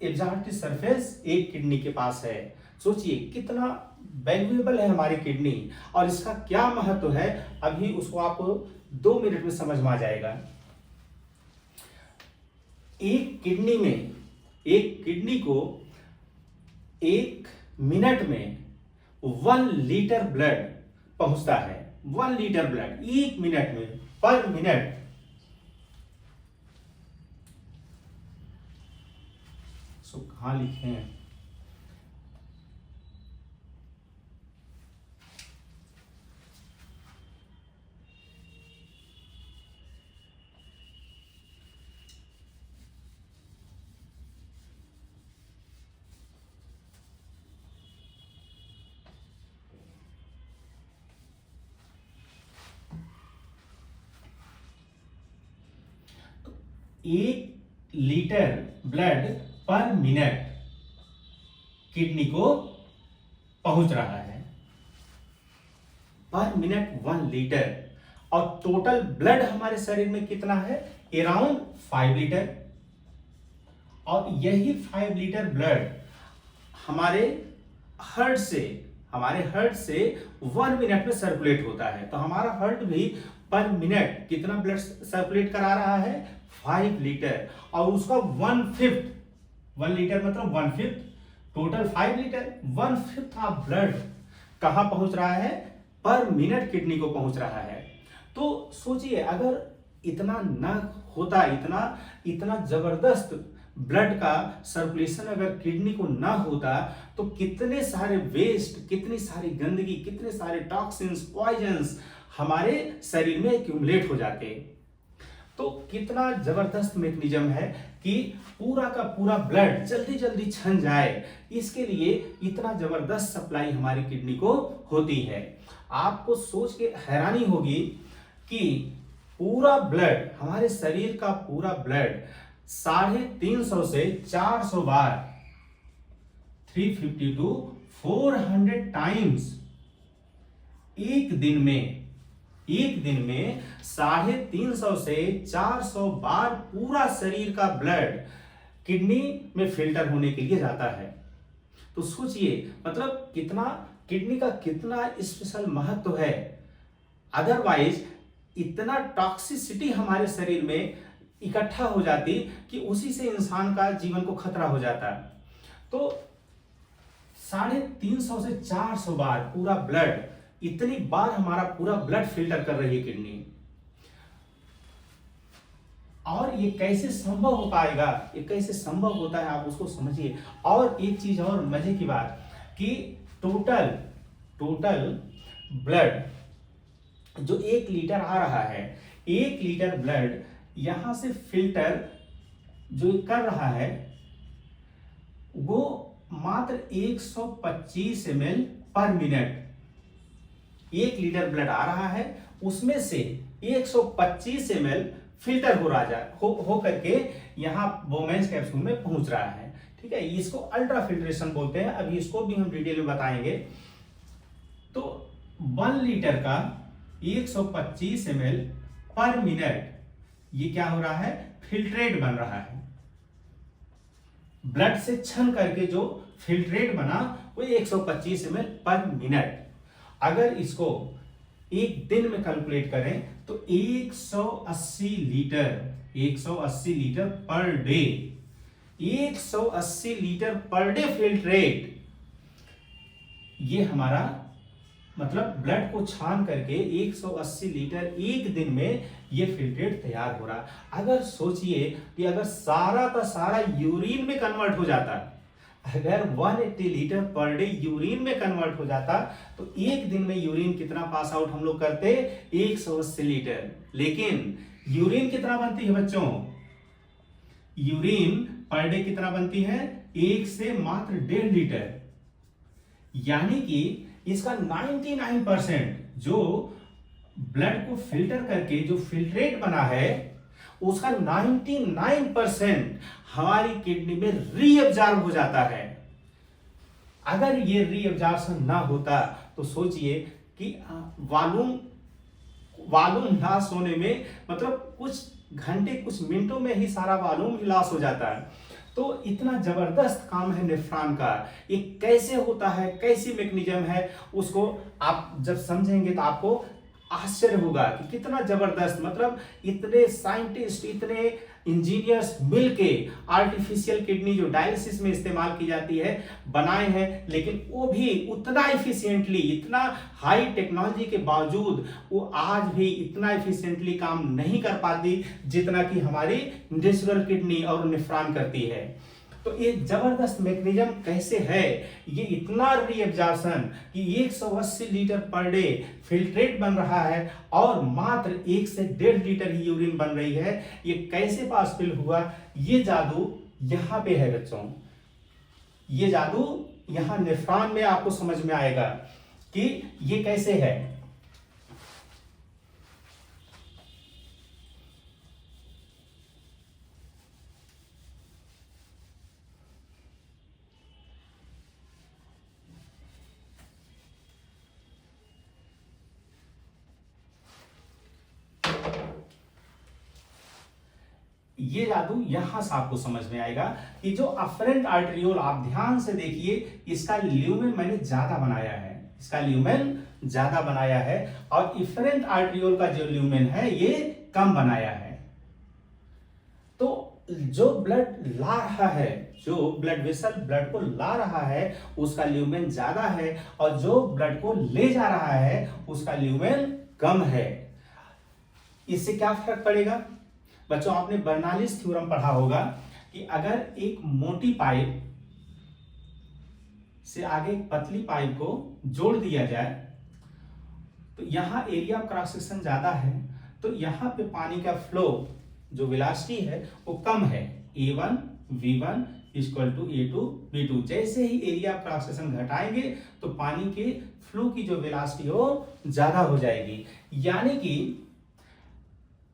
एब्जॉर्प्टिव सरफेस एक किडनी के पास है। सोचिए कितना वैल्यूएबल है हमारी किडनी और इसका क्या महत्व है, अभी उसको आपको 2 मिनट में समझ में आ जाएगा। एक किडनी को 1 मिनट में 1 लीटर ब्लड पहुंचता है, 1 लीटर ब्लड 1 मिनट में, पर मिनट। सो कहां लिखे हैं, एक लीटर ब्लड पर मिनट किडनी को पहुंच रहा है, पर मिनट 1 लीटर। और टोटल ब्लड हमारे शरीर में कितना है, अराउंड 5 लीटर। और यही 5 लीटर ब्लड हमारे हार्ट से 1 मिनट में सर्कुलेट होता है। तो हमारा हार्ट भी पर मिनट कितना ब्लड सर्कुलेट करा रहा है, 5 लीटर। और उसका 1/5, 1 लीटर मतलब 1/5, टोटल 5 लीटर, 1/5 ऑफ ब्लड कहां पहुंच रहा है, पर मिनट किडनी को पहुंच रहा है। तो सोचिए अगर इतना न होता, इतना जबरदस्त ब्लड का सर्कुलेशन अगर किडनी को ना होता तो कितने सारे वेस्ट, कितनी सारी गंदगी, कितने सारे टॉक्सिन्स, पॉइजन्स हमारे शरीर में एक्यूमुलेट हो जाते। तो कितना जबरदस्त मैकेनिज्म है कि पूरा का पूरा ब्लड जल्दी जल्दी छन जाए, इसके लिए इतना जबरदस्त सप्लाई हमारी किडनी को होती है। आपको सोच के हैरानी होगी कि पूरा ब्लड, हमारे शरीर का पूरा ब्लड 350 से 400 बार, 350 to 400 टाइम्स एक दिन में 350 से 400 बार पूरा शरीर का ब्लड किडनी में फिल्टर होने के लिए जाता है। तो सोचिए मतलब कितना किडनी का कितना स्पेशल महत्व है। अदरवाइज इतना टॉक्सिसिटी हमारे शरीर में इकट्ठा हो जाती कि उसी से इंसान का जीवन को खतरा हो जाता। तो 350 से 400 बार पूरा ब्लड, इतनी बार हमारा पूरा ब्लड फिल्टर कर रही है किडनी। और ये कैसे संभव हो पाएगा, ये कैसे संभव होता है, आप उसको समझिए। और एक चीज और मजे की बात कि टोटल ब्लड जो 1 लीटर आ रहा है, 1 लीटर ब्लड यहां से फिल्टर जो कर रहा है वो मात्र 125 ml पर मिनट। 1 लीटर ब्लड आ रहा है, उसमें से 125 ml फिल्टर हो करके यहाँ वोमेन्स कैप्सूल में पहुंच रहा है। ठीक है, इसको अल्ट्रा फिल्ट्रेशन बोलते हैं। अभी इसको भी हम डिटेल में बताएंगे। तो 1 लीटर का 125 ml पर मिनट ये क्या हो रहा है, फिल्ट्रेट बन रहा है। ब्लड से छन करके जो फिल्ट्रेट बना वो 125 ml पर मिनट। अगर इसको एक दिन में कैलकुलेट करें तो 180 litre per day, 180 litre per day filtrate. ये हमारा मतलब ब्लड को छान करके 180 लीटर एक दिन में ये फिल्ट्रेट तैयार हो रहा। अगर सोचिए कि अगर सारा का सारा यूरिन में कन्वर्ट हो जाता, अगर 180 लीटर पर डे यूरिन में कन्वर्ट हो जाता तो एक दिन में यूरिन कितना पास आउट हम लोग करते, 180 लीटर। लेकिन यूरिन कितना बनती है बच्चों, यूरिन पर डे कितना बनती है, 1 से मात्र 1.5 लीटर। यानी कि इसका 99% जो ब्लड को फिल्टर करके जो फिल्ट्रेट बना है उसका 99% हमारी किडनी में रीअब्जॉर्ब हो जाता है। अगर ये रीअब्जॉर्प्शन ना होता तो सोचिए कि वॉल्यूम लॉस होने में मतलब कुछ घंटे कुछ मिनटों में ही सारा वॉल्यूम लॉस हो जाता है। तो इतना जबरदस्त काम है नेफ्रॉन का। ये कैसे होता है, कैसी मैकेनिज्म है, उसको आप जब समझेंगे तो आपको आश्चर्य होगा कि कितना जबरदस्त, मतलब इतने साइंटिस्ट, इतने इंजीनियर्स मिलके आर्टिफिशियल किडनी जो डायलिसिस में इस्तेमाल की जाती है बनाए हैं, लेकिन वो भी उतना इफिशिएंटली, इतना हाई टेक्नोलॉजी के बावजूद वो आज भी इतना इफिशिएंटली काम नहीं कर पाती जितना कि हमारी नेचुरल किडनी और नेफ्रॉन करती है। तो ये जबरदस्त मैकेनिज्म कैसे है, ये इतना रीअब्जॉर्प्शन कि 180 लीटर पर डे फिल्ट्रेट बन रहा है और मात्र 1 से 1.5 लीटर ही यूरिन बन रही है, ये कैसे पॉसिबल हुआ। ये जादू यहाँ पे है बच्चों, ये जादू यहाँ नेफ्रॉन में आपको समझ में आएगा कि ये कैसे है। ये जादू यहां से आपको समझ में आएगा कि जो अफरेंट आर्टरियोल, आप ध्यान से देखिए, इसका ल्यूमेन मैंने ज्यादा बनाया है, इसका ल्यूमेन ज्यादा बनाया है और इफरेंट आर्टरियोल का जो ल्यूमेन है ये कम बनाया है। तो जो ब्लड ला रहा है, जो ब्लड वेसल ब्लड को ला रहा है उसका ल्यूमेन ज्यादा है और जो ब्लड को ले जा रहा है उसका ल्यूमेन कम है। इससे क्या फर्क पड़ेगा बच्चों, आपने बर्नौलीज थ्योरम पढ़ा होगा कि अगर एक मोटी पाइप से आगे एक पतली पाइप को जोड़ दिया जाए तो यहां एरिया ऑफ क्रॉस सेक्शन ज्यादा है, तो यहां पे पानी का फ्लो जो वेलोसिटी है वो कम है, A1 V1 equal to A2 V2। जैसे ही एरिया ऑफ क्रॉस सेक्शन घटाएंगे तो पानी के फ्लो की जो वेलोसिटी हो ज्यादा हो जाएगी। यानी कि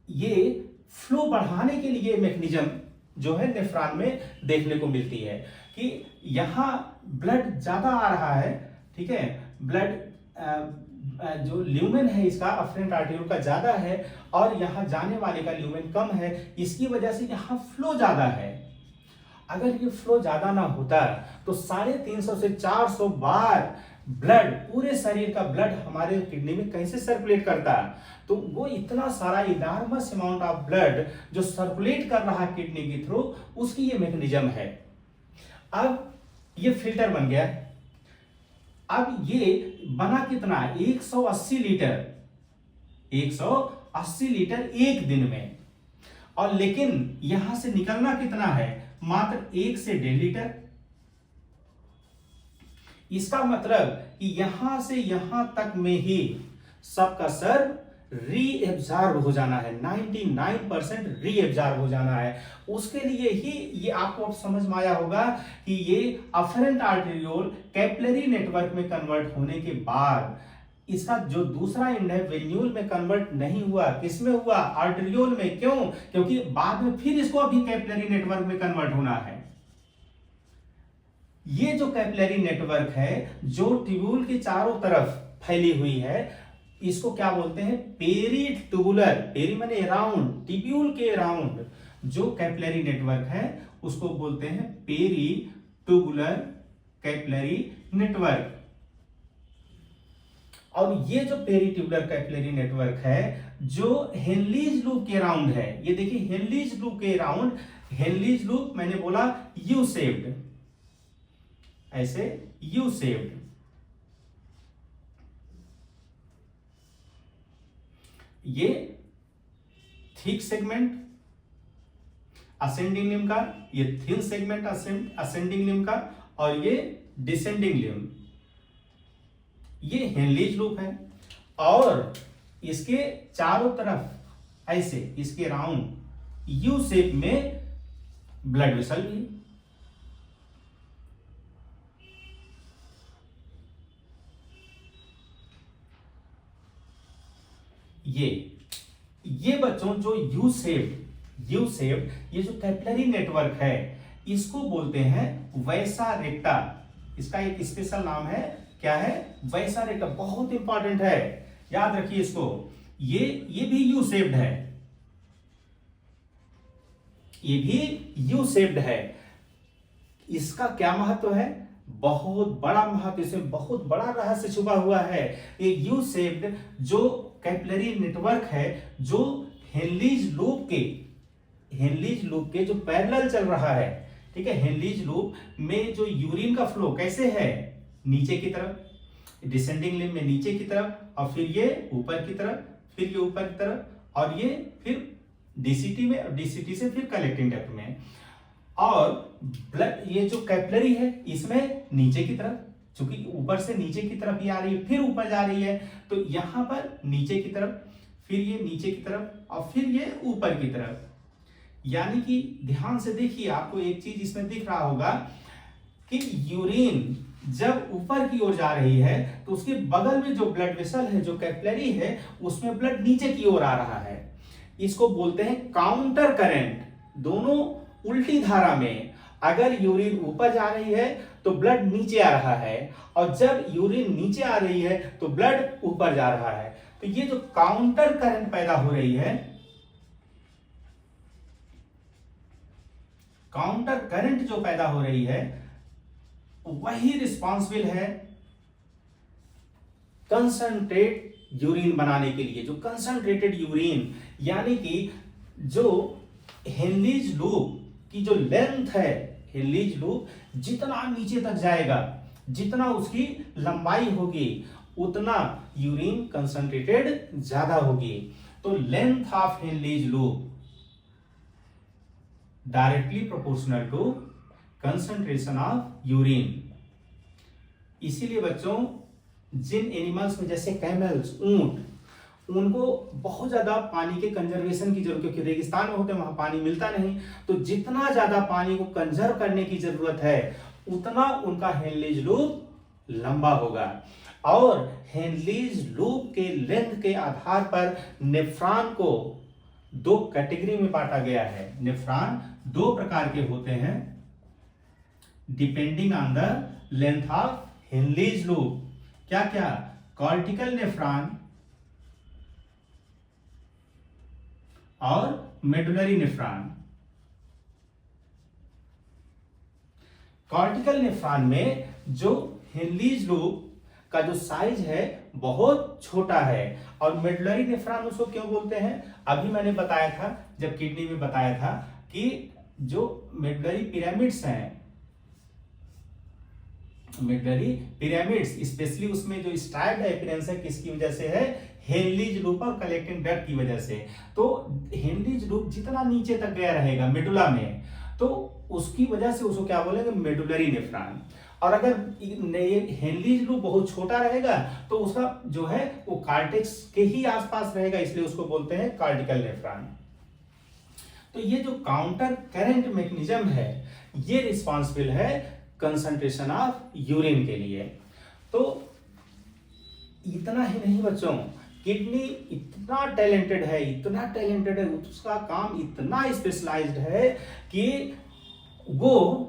ये फ्लो बढ़ाने के लिए मैकेनिज्म जो है नेफ्रॉन में देखने को मिलती है कि यहाँ ब्लड ज्यादा आ रहा है, ठीक है, ब्लड जो ल्यूमेन है इसका अफरेंट आर्टेरियोल का ज्यादा है और यहाँ जाने वाले का ल्यूमेन कम है, इसकी वजह से यहाँ फ्लो ज्यादा है। अगर ये फ्लो ज्यादा ना होता तो 350 से 400 बार ब्लड, पूरे शरीर का ब्लड हमारे किडनी में कैसे सर्कुलेट करता, तो वो इतना सारा इनॉर्मस अमाउंट ऑफ ब्लड जो सर्कुलेट कर रहा है किडनी के थ्रू, उसकी ये मैकेनिज्म है। अब ये फिल्टर बन गया, अब ये बना कितना, 180 लीटर, 180 लीटर एक दिन में, और लेकिन यहां से निकलना कितना है, मात्र 1 से 1.5 लीटर। इसका मतलब कि यहां से यहां तक में ही सबका सर्व रीएब्जॉर्ब हो जाना है, 99% रीएब्जॉर्ब हो जाना है। उसके लिए ही ये आपको अब समझ में आया होगा कि ये अफरेंट आर्टेरियोल कैपिलरी नेटवर्क में कन्वर्ट होने के बाद इसका जो दूसरा एंड है वेन्यूल में कन्वर्ट नहीं हुआ, किसमें हुआ, आर्टेरियोल में। क्यों? क्योंकि बाद में फिर इसको अभी कैपिलरी नेटवर्क में कन्वर्ट होना है। ये जो कैपिलरी नेटवर्क है जो ट्यूब्यूल के चारों तरफ फैली हुई है, इसको क्या बोलते हैं, पेरी ट्यूबुलर, पेरी माने अराउंड, ट्यूब्यूल के अराउंड जो कैपिलरी नेटवर्क है उसको बोलते हैं पेरी ट्यूबुलर कैपिलरी नेटवर्क। और ये जो पेरी ट्यूबुलर कैपिलरी नेटवर्क है जो हेनलीज लूप के अराउंड है, ये देखिए हेनलीज लूप के अराउंड, हेनलीज लूप मैंने बोला यू शेप्ड, ऐसे यू शेप्ड, ये थिक सेगमेंट असेंडिंग लिम्ब का, ये थिन सेगमेंट असेंडिंग लिम्ब का, और ये डिसेंडिंग लिम्ब, ये हेनलीज लूप है। और इसके चारों तरफ ऐसे इसके राउंड यू शेप में ब्लड वेसल भी, ये बच्चों जो यू शेप्ड ये जो कैपिलरी नेटवर्क है इसको बोलते हैं वैसा रेक्टा। इसका एक स्पेशल नाम है, क्या है, वैसा रेक्टा, बहुत इंपॉर्टेंट है, याद रखिए इसको। ये भी यू शेप्ड है, ये भी यू शेप्ड है। इसका क्या महत्व है, बहुत बड़ा महत्व, इसमें बहुत बड़ा रहस्य छुपा हुआ है। ये यू शेप्ड जो कैपिलरी नेटवर्क है जो हेनलीज लूप के जो पैरेलल चल रहा है, ठीक है, हेनलीज लूप में जो यूरिन का फ्लो कैसे है, नीचे की तरफ, डिसेंडिंग लिम्ब में नीचे की तरफ, और फिर ये ऊपर की तरफ, फिर ये ऊपर की तरफ, और ये फिर डीसीटी में, डीसीटी से फिर कलेक्टिंग डक्ट में, और ब्लड ये जो कैपिलरी है इसमें नीचे की तरफ, क्योंकि ऊपर से नीचे की तरफ ये आ रही है, फिर ऊपर जा रही है, तो यहां पर नीचे की तरफ, फिर ये नीचे की तरफ, और फिर ये ऊपर की तरफ। यानी कि ध्यान से देखिए, आपको एक चीज इसमें दिख रहा होगा कि यूरिन जब ऊपर की ओर जा रही है तो उसके बगल में जो ब्लड वेसल है जो कैपिलरी है उसमें ब्लड नीचे की ओर आ रहा है। इसको बोलते हैं काउंटर करंट। दोनों उल्टी धारा में अगर यूरिन ऊपर जा रही है तो ब्लड नीचे आ रहा है, और जब यूरिन नीचे आ रही है तो ब्लड ऊपर जा रहा है। तो ये जो काउंटर करंट पैदा हो रही है, काउंटर करंट जो पैदा हो रही है वही रिस्पॉन्सिबल है कंसंट्रेट यूरिन बनाने के लिए। जो कंसंट्रेटेड यूरिन, यानी कि जो हेनलीज लूप की जो लेंथ है, हेनलीज लूप जितना नीचे तक जाएगा, जितना उसकी लंबाई होगी, उतना यूरिन कंसंट्रेटेड ज्यादा होगी। तो length of Henle's loop directly proportional to concentration of urine. इसीलिए बच्चों जिन एनिमल्स में, जैसे कैमल्स, ऊंट, उनको बहुत ज्यादा पानी के कंजर्वेशन की जरूरत, क्योंकि रेगिस्तान में होते हैं, वहां पानी मिलता नहीं, तो जितना ज्यादा पानी को कंजर्व करने की जरूरत है उतना उनका हेनलीज लूप लंबा होगा। और हेनलीज लूप के लेंथ के आधार पर नेफ्रॉन को दो कैटेगरी में बांटा गया है। नेफ्रॉन दो प्रकार के होते हैं depending on the length of Henle's loop. क्या क्या? कॉर्टिकल नेफ्रॉन और मेडुलरी नेफ्रॉन। कॉर्टिकल नेफ्रॉन में जो हेनलीज लूप का जो साइज है बहुत छोटा है, और मेडुलरी नेफ्रॉन उसको क्यों बोलते हैं? अभी मैंने बताया था, जब किडनी में बताया था कि जो मेडुलरी पिरामिड्स हैं, मेडुलरी पिरामिड्स स्पेशली उसमें जो स्ट्राइप्ड अपीयरेंस है किसकी वजह से है? हेनलीज लूप और कलेक्टिंग डक्ट की वजह से। तो हेनलीज लूप जितना नीचे तक गया रहेगा मेडुला में, तो उसकी वजह से उसको क्या बोलेंगे? Medullary nephron. और अगर हेनलीज लूप बहुत छोटा रहेगा तो उसका जो है वो कार्टेक्स के ही आसपास रहेगा, इसलिए उसको बोलते हैं कार्टिकल नेफ्रॉन। तो ये जो काउंटर करंट मैकेनिज्म है ये रिस्पॉन्सिबल है कंसंट्रेशन ऑफ यूरिन के लिए। तो इतना ही नहीं बच्चों, किडनी इतना टैलेंटेड है, इतना टैलेंटेड है, उसका काम इतना स्पेशलाइज्ड है कि वो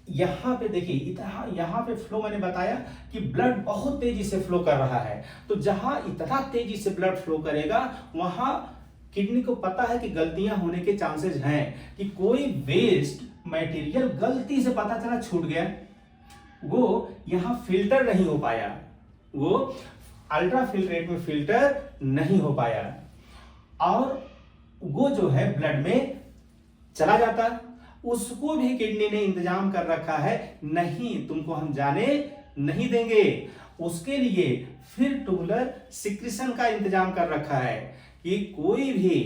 यहां पे देखिए इतना, यहां पे फ्लो मैंने बताया कि ब्लड बहुत तेजी से फ्लो कर रहा है। तो जहां इतना तेजी से ब्लड फ्लो करेगा वहां किडनी को पता है कि गलतियां होने के चांसेस हैं, कि कोई वेस्ट मटेरियल गलती से पता चला छूट गया, वो यहां फिल्टर नहीं हो पाया, वो अल्ट्रा फिल्ट्रेट में फिल्टर नहीं हो पाया, और वो जो है ब्लड में चला जाता, उसको भी किडनी ने इंतजाम कर रखा है, नहीं तुमको हम जाने नहीं देंगे। उसके लिए फिर ट्यूबुलर सिक्रीशन का इंतजाम कर रखा है कि कोई भी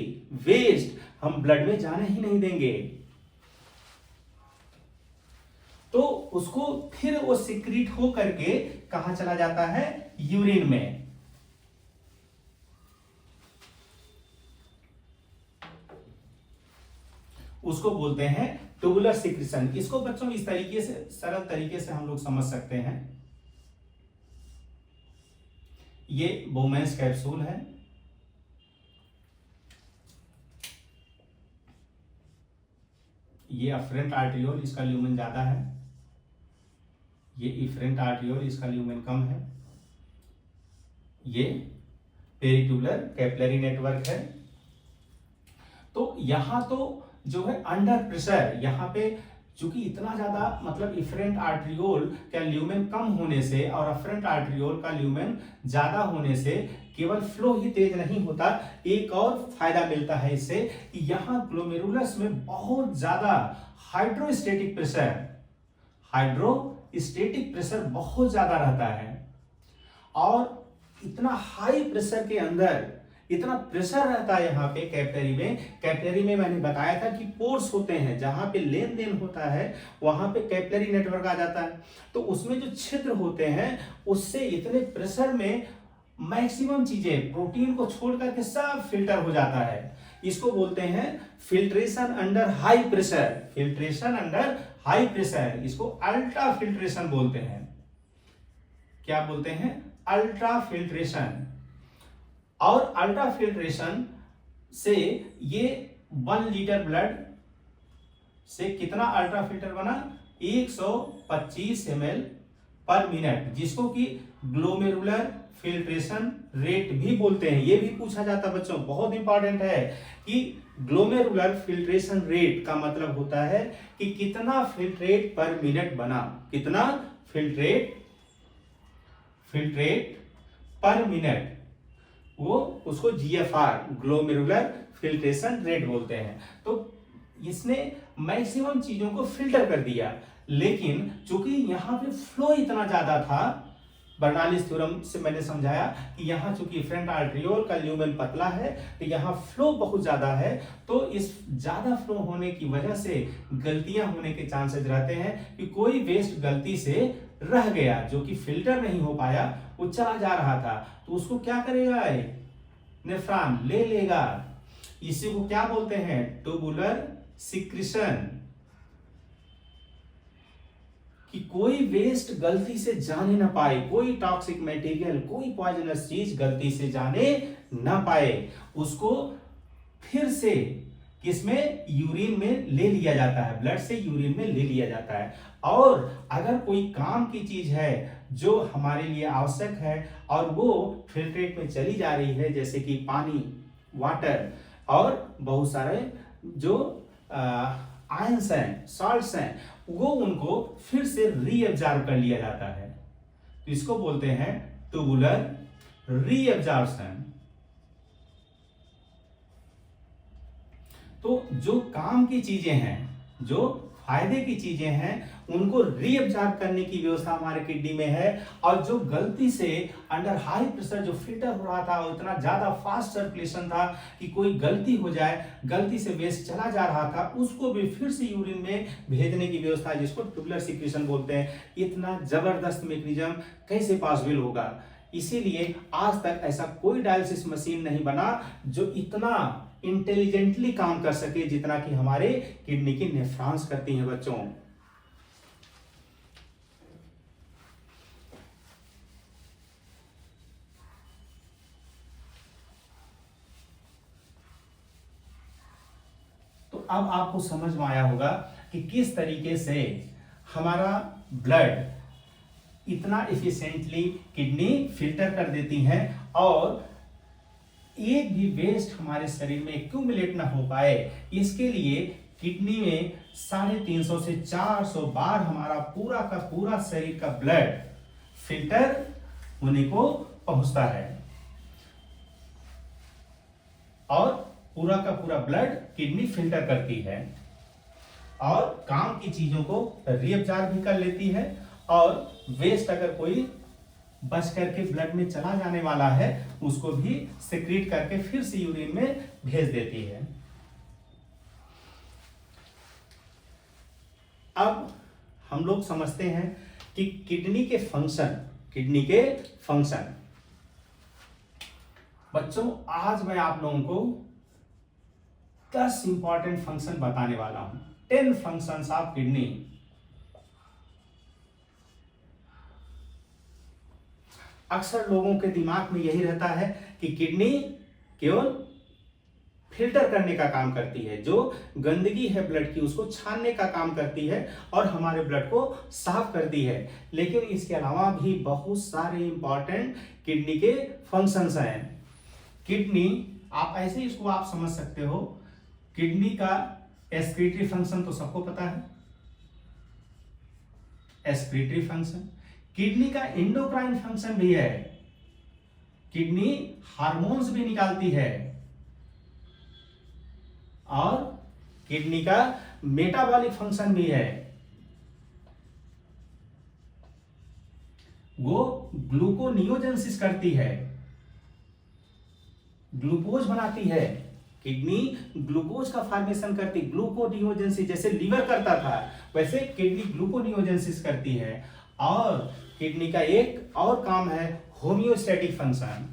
वेस्ट हम ब्लड में जाने ही नहीं देंगे। तो उसको फिर वो सिक्रीट हो करके कहां चला जाता है? यूरिन में। उसको बोलते हैं ट्यूबुलर सिक्रीशन। इसको बच्चों इस तरीके से, सरल तरीके से हम लोग समझ सकते हैं। ये बोमेंस कैप्सूल है, ये अफरेंट आर्टियोल, इसका ल्यूमेन ज्यादा है, ये इफरेंट आर्टियोल, इसका ल्यूमेन कम है, ये पेरिट्यूबुलर कैपिलरी नेटवर्क है। तो यहां तो जो है अंडर प्रेशर, यहाँ पे चूंकि इतना ज्यादा मतलब इफरेंट आर्ट्रियोल का ल्यूमेन कम होने से और अफरेंट आर्ट्रियोल का ल्यूमेन ज्यादा होने से केवल फ्लो ही तेज नहीं होता, एक और फायदा मिलता है इससे कि यहाँ ग्लोमेरुलस में बहुत ज्यादा हाइड्रोस्टेटिक प्रेशर बहुत ज्यादा रहता है। और इतना हाई प्रेशर के अंदर इतना प्रेशर रहता है यहाँ पे कैपिलरी में मैंने बताया था कि पोर्स होते हैं, जहां पे लेन देन होता है वहां पे कैपिलरी नेटवर्क आ जाता है। तो उसमें जो छिद्र होते हैं उससे इतने प्रेशर में मैक्सिमम चीजें प्रोटीन को छोड़ करके सब फिल्टर हो जाता है। इसको बोलते हैं filtration under high pressure, filtration under high pressure, इसको अल्ट्रा फिल्ट्रेशन बोलते हैं। क्या बोलते हैं? Ultra filtration. और अल्ट्रा फिल्ट्रेशन से ये 1 लीटर ब्लड से कितना अल्ट्रा फिल्टर बना? 125 ml पर मिनट, जिसको कि ग्लोमेरुलर फिल्ट्रेशन रेट भी बोलते हैं। ये भी पूछा जाता बच्चों, बहुत इंपॉर्टेंट है कि ग्लोमेरुलर फिल्ट्रेशन रेट का मतलब होता है कि कितना फिल्ट्रेट पर मिनट बना, कितना फिल्ट्रेट पर मिनट, वो उसको जीएफआर ग्लोमेरुलर फिल्ट्रेशन रेट बोलते हैं। तो इसने मैक्सिमम चीजों को फिल्टर कर दिया, लेकिन चूंकि यहां पे फ्लो इतना ज्यादा था, बर्नौलीज थ्योरम से मैंने समझाया कि यहाँ चूंकि इफरेंट आर्ट्रियोल का ल्यूमेन पतला है तो यहाँ फ्लो बहुत ज्यादा है, तो इस ज्यादा फ्लो होने की वजह से गलतियां होने के चांसेस रहते हैं कि कोई वेस्ट गलती से रह गया जो कि फिल्टर नहीं हो पाया, वो चला जा रहा था, तो उसको क्या करेगा? नेफ्रॉन ले लेगा। इसी को क्या बोलते हैं? Tubular secretion. कि कोई वेस्ट गलती से जाने ना पाए, कोई टॉक्सिक मटेरियल, कोई पॉइजनस चीज गलती से जाने ना पाए, उसको फिर से किसमें, यूरिन में ले लिया जाता है, ब्लड से यूरिन में ले लिया जाता है। और अगर कोई काम की चीज है जो हमारे लिए आवश्यक है और वो फिल्ट्रेट में चली जा रही है, जैसे कि पानी, वाटर और बहुत सारे जो आयंस हैं, सॉल्ट्स हैं, वो उनको फिर से रीअब्जॉर्ब कर लिया जाता है। तो इसको बोलते हैं ट्यूबुलर रीअब्जॉर्प्शन। तो जो काम की चीजें हैं, जो फायदे की चीजें हैं, उनको रीअब्जॉर्ब करने की व्यवस्था हमारे किडनी में है। और जो गलती से अंडर हाई प्रेशर जो फिल्टर हो रहा था, और इतना ज्यादा फास्ट सर्कुलेशन था कि कोई गलती हो जाए, गलती से वेस्ट चला जा रहा था, उसको भी फिर से यूरिन में भेजने की व्यवस्था है, जिसको ट्यूबुलर सिक्रीशन बोलते हैं। इतना जबरदस्त मैकेनिज्म कैसे पॉसिबल होगा? इसीलिए आज तक ऐसा कोई डायलिसिस मशीन नहीं बना जो इतना इंटेलिजेंटली काम कर सके जितना कि हमारे किडनी की नेफ्रॉन्स करती हैं बच्चों। तो अब आपको समझ में आया होगा कि किस तरीके से हमारा ब्लड इतना एफिशिएंटली किडनी फिल्टर कर देती है और एक भी वेस्ट हमारे शरीर में एक्यूमुलेट ना हो पाए, इसके लिए किडनी में 350 से 400 बार हमारा पूरा का पूरा शरीर का ब्लड फिल्टर होने को पहुंचता है और पूरा का पूरा ब्लड किडनी फिल्टर करती है और काम की चीजों को रीअब्जॉर्ब भी कर लेती है और वेस्ट अगर कोई बच करके ब्लड में चला जाने वाला है उसको भी सेक्रीट करके फिर से यूरिन में भेज देती है। अब हम लोग समझते हैं कि किडनी के फंक्शन बच्चों, आज मैं आप लोगों को 10 इंपॉर्टेंट फंक्शन बताने वाला हूं। 10 फंक्शंस ऑफ किडनी। अक्सर लोगों के दिमाग में यही रहता है कि किडनी केवल फिल्टर करने का काम करती है, जो गंदगी है ब्लड की उसको छानने का काम करती है और हमारे ब्लड को साफ करती है। लेकिन इसके अलावा भी बहुत सारे इंपॉर्टेंट किडनी के फंक्शंस हैं। किडनी, आप ऐसे इसको आप समझ सकते हो, किडनी का एक्सक्रीटरी फंक्शन तो सबको पता है, एक्सक्रीटरी फंक्शन। किडनी का एंडोक्राइन फंक्शन भी है, किडनी हार्मोन्स भी निकालती है। और किडनी का मेटाबॉलिक फंक्शन भी है, वो ग्लूकोनियोजेंसिस करती है, ग्लूकोज बनाती है। किडनी ग्लूकोज का फॉर्मेशन करती, ग्लूकोनियोजेंसिस जैसे लीवर करता था वैसे किडनी ग्लूकोनियोजेंसिस करती है। और किडनी का एक और काम है होमियोस्टैटिक फंक्शन।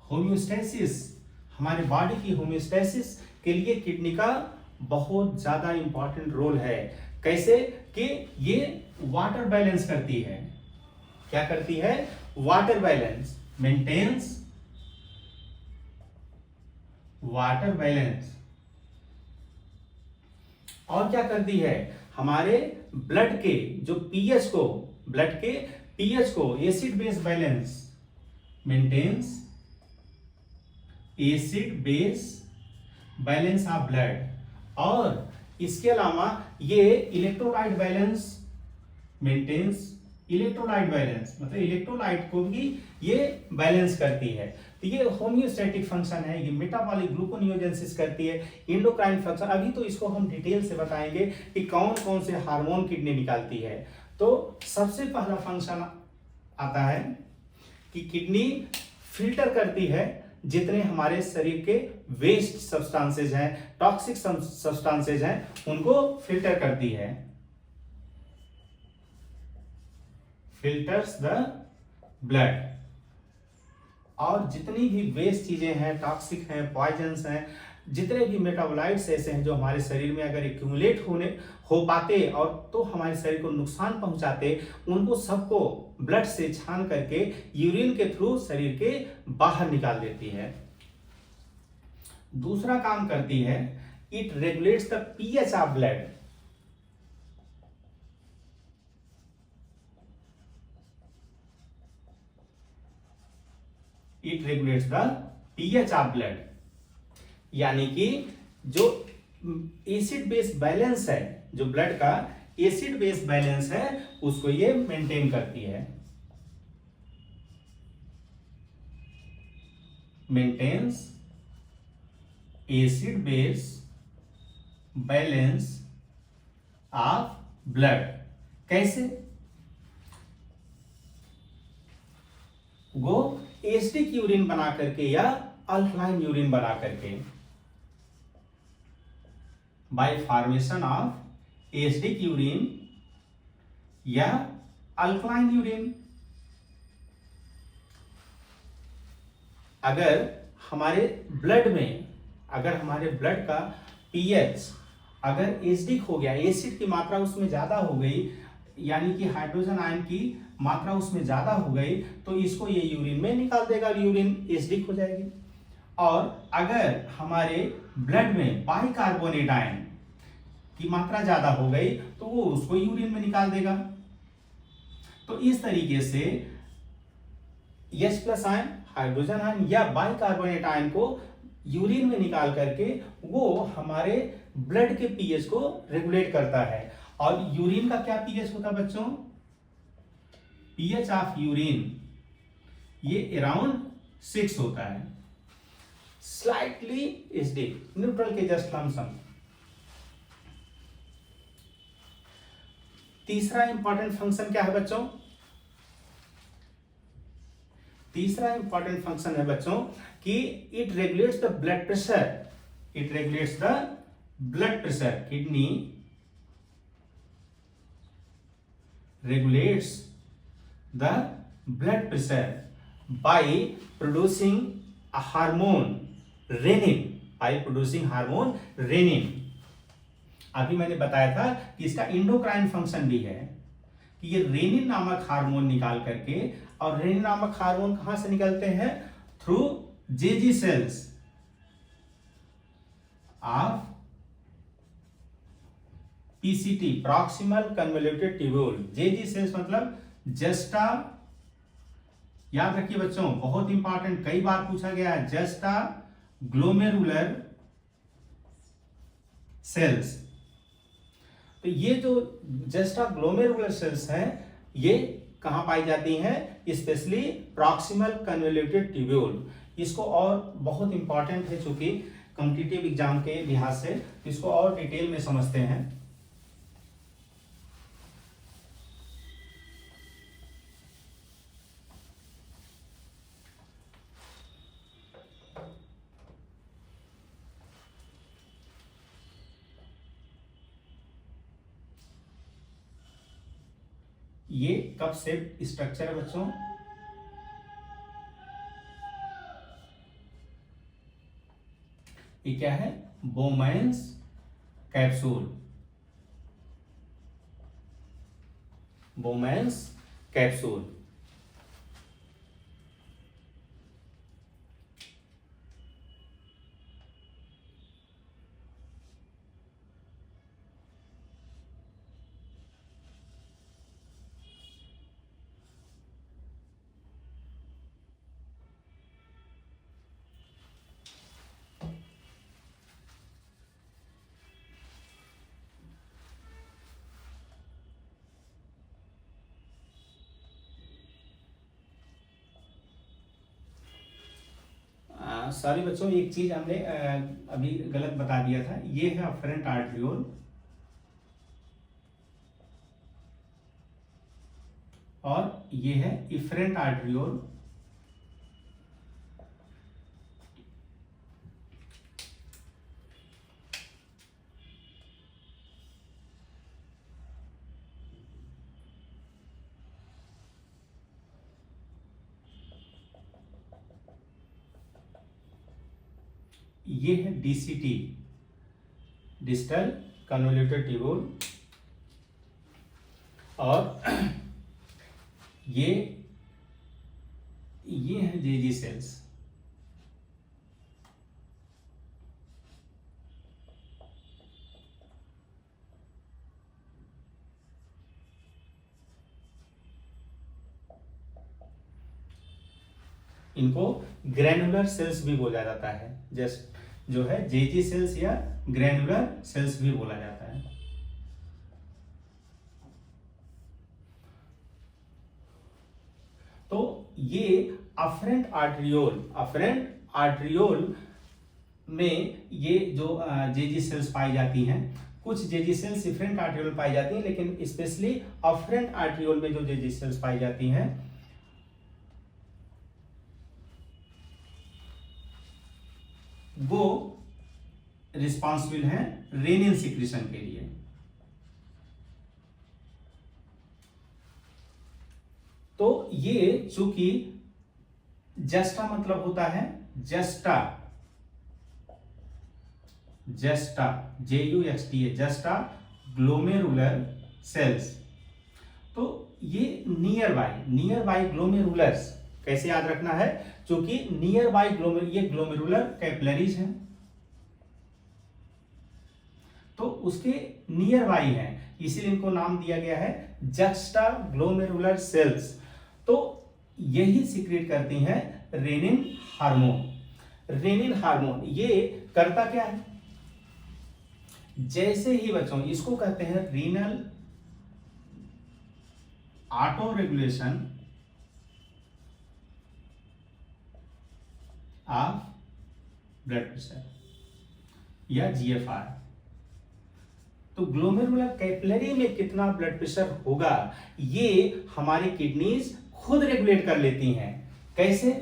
होमियोस्टेसिस, हमारे बॉडी की होमियोस्टेसिस के लिए किडनी का बहुत ज्यादा इंपॉर्टेंट रोल है। कैसे कि ये वाटर बैलेंस करती है। क्या करती है? Water balance, maintains water balance. और क्या करती है? हमारे ब्लड के जो पीएच को, ब्लड के पीएच को, acid base balance, maintains acid base balance of blood. और इसके अलावा ये electrolyte balance maintains, electrolyte balance मतलब इलेक्ट्रोलाइट को भी ये बैलेंस करती है। तो ये होमियोस्टैटिक फंक्शन है। ये मेटाबॉलिक ग्लूकोनियोजेंसिस करती है। इंडोक्राइन फंक्शन, अभी तो इसको हम डिटेल से बताएंगे कि कौन कौन से हार्मोन किडनी निकालती है। तो सबसे पहला फंक्शन आता है कि किडनी फिल्टर करती है जितने हमारे शरीर के वेस्ट सब्सटेंसेज हैं, टॉक्सिक सब्सटेंसेज हैं, उनको फिल्टर करती है। Filters the blood. और जितनी भी वेस्ट चीजें हैं, टॉक्सिक हैं, पॉइजन्स हैं, जितने भी मेटाबोलाइट्स ऐसे हैं जो हमारे शरीर में अगर एक्यूमुलेट हो पाते और तो हमारे शरीर को नुकसान पहुंचाते, उनको सबको ब्लड से छान करके यूरिन के थ्रू शरीर के बाहर निकाल देती है। दूसरा काम करती है, it regulates the pH of blood. It regulates the pH of blood, यानी कि जो एसिड बेस बैलेंस है, जो ब्लड का एसिड बेस बैलेंस है, उसको ये मेंटेन करती है। Maintains acid base balance of blood. कैसे? वो एसिडिक यूरिन बना करके या अल्कलाइन यूरिन बना करके, bye formation of acidic urine या अल्कलाइन यूरिन। अगर हमारे ब्लड का पीएच अगर एसिडिक हो गया, एसिड की मात्रा उसमें ज्यादा हो गई, यानी कि हाइड्रोजन आयन की मात्रा उसमें ज्यादा हो गई, तो इसको ये यूरिन में निकाल देगा और यूरिन एसिडिक हो जाएगी। और अगर हमारे ब्लड में बाइकार्बोनेट आयन की मात्रा ज्यादा हो गई, तो वो उसको यूरिन में निकाल देगा। तो इस तरीके से H+ आयन, हाइड्रोजन आयन या बाइकार्बोनेट आयन को यूरिन में निकाल करके वो हमारे ब्लड के पीएच को रेगुलेट करता है। और यूरिन का क्या पीएच होता है बच्चों? पीएच ऑफ यूरिन ये अराउंड 6 होता है, स्लाइटली एसिडिक, न्यूट्रल के जस्ट लमसम। तीसरा इंपॉर्टेंट फंक्शन क्या है बच्चों? तीसरा इंपॉर्टेंट फंक्शन है बच्चों कि it regulates the blood pressure. It regulates the blood pressure. Kidney regulates the blood pressure by producing a hormone renin, by producing hormone renin। अभी मैंने बताया था कि इसका इंडोक्राइन फंक्शन भी है कि ये रेनिन नामक हार्मोन निकाल करके, और रेनिन नामक हार्मोन कहां से निकलते हैं? Through Jazzy sales of PCT, proximal convoluted tubule. Jazzy sales मतलब जस्टा, याद रखिए बच्चों, बहुत इंपॉर्टेंट, कई बार पूछा गया है, जस्टा ग्लोमेरुलर सेल्स। तो ये जो जस्टा ग्लोमेरुलर सेल्स हैं, ये कहां पाई जाती हैं? Specially proximal convoluted tubule. इसको और बहुत इंपॉर्टेंट है, चूंकि कॉम्पिटिटिव एग्जाम के लिहाज से इसको और डिटेल में समझते हैं। ये कप शेप स्ट्रक्चर है बच्चों। ये क्या है? Bowman's capsule. Bowman's capsule. Sorry बच्चों, एक चीज हमने अभी गलत बता दिया था। ये है अफरेंट आर्ट्रियोल और ये है इफरेंट आर्ट्रियोल। ये है डीसीटी, डिस्टल कन्वोल्यूटेड ट्यूब्यूल। और ये है जेजी सेल्स। इनको ग्रैनुलर सेल्स भी बोला जाता है, जस्ट जो है जेजी सेल्स या ग्रैनुलर सेल्स भी बोला जाता है। तो ये अफरेंट आर्टरियोल में ये जो जेजी सेल्स पाई जाती हैं, कुछ जेजी सेल्स इफरेंट आर्टरियोल पाई जाती हैं, लेकिन स्पेशली अफरेंट आर्टरियोल में जो जेजी सेल्स पाई जाती हैं वो रिस्पॉन्सिबल हैं रेनिन सिक्रीशन के लिए। तो ये चूंकि जस्टा मतलब होता है juxta JUXTA juxta glomerular cells. तो ये नियर बाई ग्लोमेरुलर्स कैसे याद रखना है, क्योंकि नियर बाई ये ग्लोमेरुलर कैपिलरीज हैं, तो उसके नियर बाई है, इसीलिए इनको नाम दिया गया है जस्टा ग्लोमेरुलर सेल्स। तो यही सीक्रेट करती हैं रेनिन हार्मोन ये करता क्या है, जैसे ही बच्चों इसको कहते हैं renal auto regulation of blood pressure या GFR। तो ग्लोमेरुलर कैपिलरी में कितना ब्लड प्रेशर होगा ये हमारी किडनीज खुद रेगुलेट कर लेती हैं। कैसे,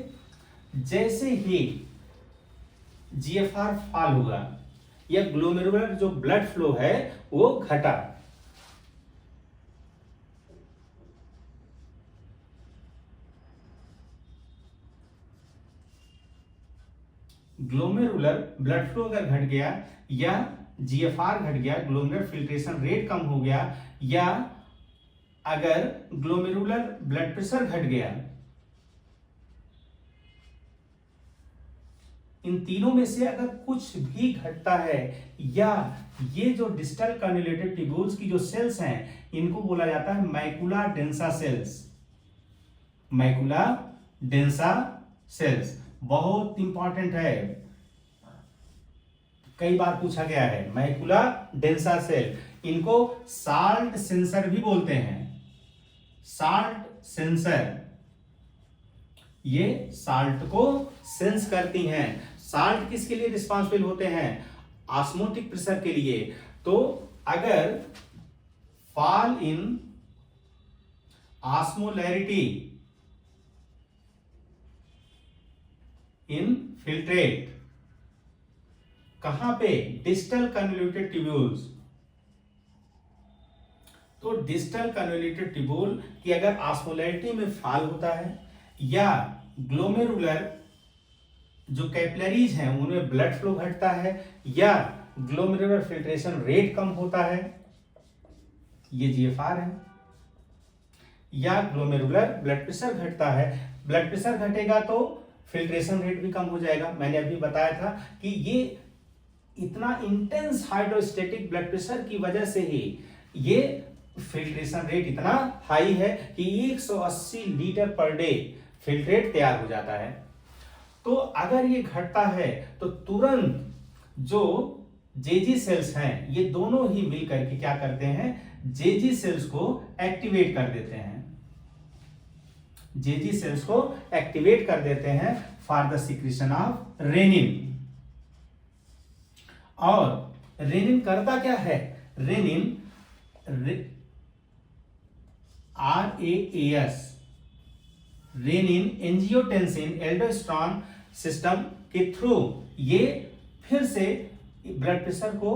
जैसे ही GFR फॉल हुआ या ग्लोमेरुलर जो ब्लड फ्लो है वो घटा, ग्लोमेरुलर ब्लड फ्लो अगर घट गया या GFR घट गया, ग्लोमेरुलर फिल्ट्रेशन रेट कम हो गया, या अगर ग्लोमेरुलर ब्लड प्रेशर घट गया, इन तीनों में से अगर कुछ भी घटता है, या ये जो डिस्टल कन्वोल्यूटेड ट्यूब्यूल्स की जो सेल्स हैं इनको बोला जाता है मैकुला डेंसा सेल्स। बहुत इंपॉर्टेंट है, कई बार पूछा गया है मैकुला डेंसा सेल। इनको साल्ट सेंसर भी बोलते हैं, साल्ट सेंसर, ये साल्ट को सेंस करती हैं। साल्ट किसके लिए रिस्पॉन्सिबल होते हैं, ऑस्मोटिक प्रेशर के लिए। तो अगर fall in osmolarity in filtrate, कहां पे, डिस्टल कन्वोल्यूटेड ट्यूब्यूल्स। तो डिस्टल कन्वोल्यूटेड ट्यूब्यूल की अगर ऑस्मोलैरिटी में फॉल होता है, या ग्लोमेरुलर जो कैपिलरीज हैं उनमें ब्लड फ्लो घटता है, या ग्लोमेरुलर फिल्ट्रेशन रेट कम होता है, ये GFR है, या ग्लोमेरुलर ब्लड प्रेशर घटता है। ब्लड प्रेशर घटेगा तो फिल्ट्रेशन रेट भी कम हो जाएगा। मैंने अभी बताया था कि ये इतना इंटेंस हाइड्रोस्टेटिक ब्लड प्रेशर की वजह से ही ये फिल्ट्रेशन रेट इतना हाई है कि 180 लीटर पर डे फिल्ट्रेट तैयार हो जाता है। तो अगर ये घटता है तो तुरंत जो जेजी सेल्स हैं ये दोनों ही मिलकर के क्या करते हैं, जेजी सेल्स को एक्टिवेट कर देते हैं, जेजी सेल्स को एक्टिवेट कर देते हैं for the secretion of renin. और रेनिन करता क्या है, renin RAAS renin angiotensin aldosterone system के थ्रू ये फिर से ब्लड प्रेशर को,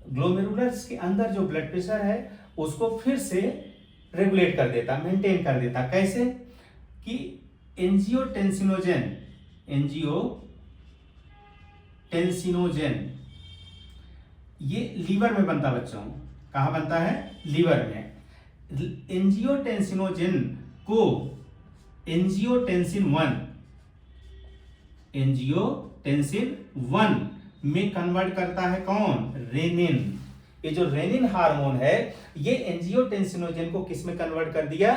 ग्लोमेरुलर्स के अंदर जो ब्लड प्रेशर है उसको फिर से रेगुलेट कर देता, मेंटेन कर देता। कैसे कि एंजियोटेंसिनोजेन ये लीवर में बनता बच्चों, कहां बनता है, लीवर में। एंजियोटेंसिनोजेन को एंजियोटेंसिन 1 में कन्वर्ट करता है कौन? रेनिन। ये जो रेनिन हार्मोन है ये एंजियोटेंसिनोजन को किस में कन्वर्ट कर दिया?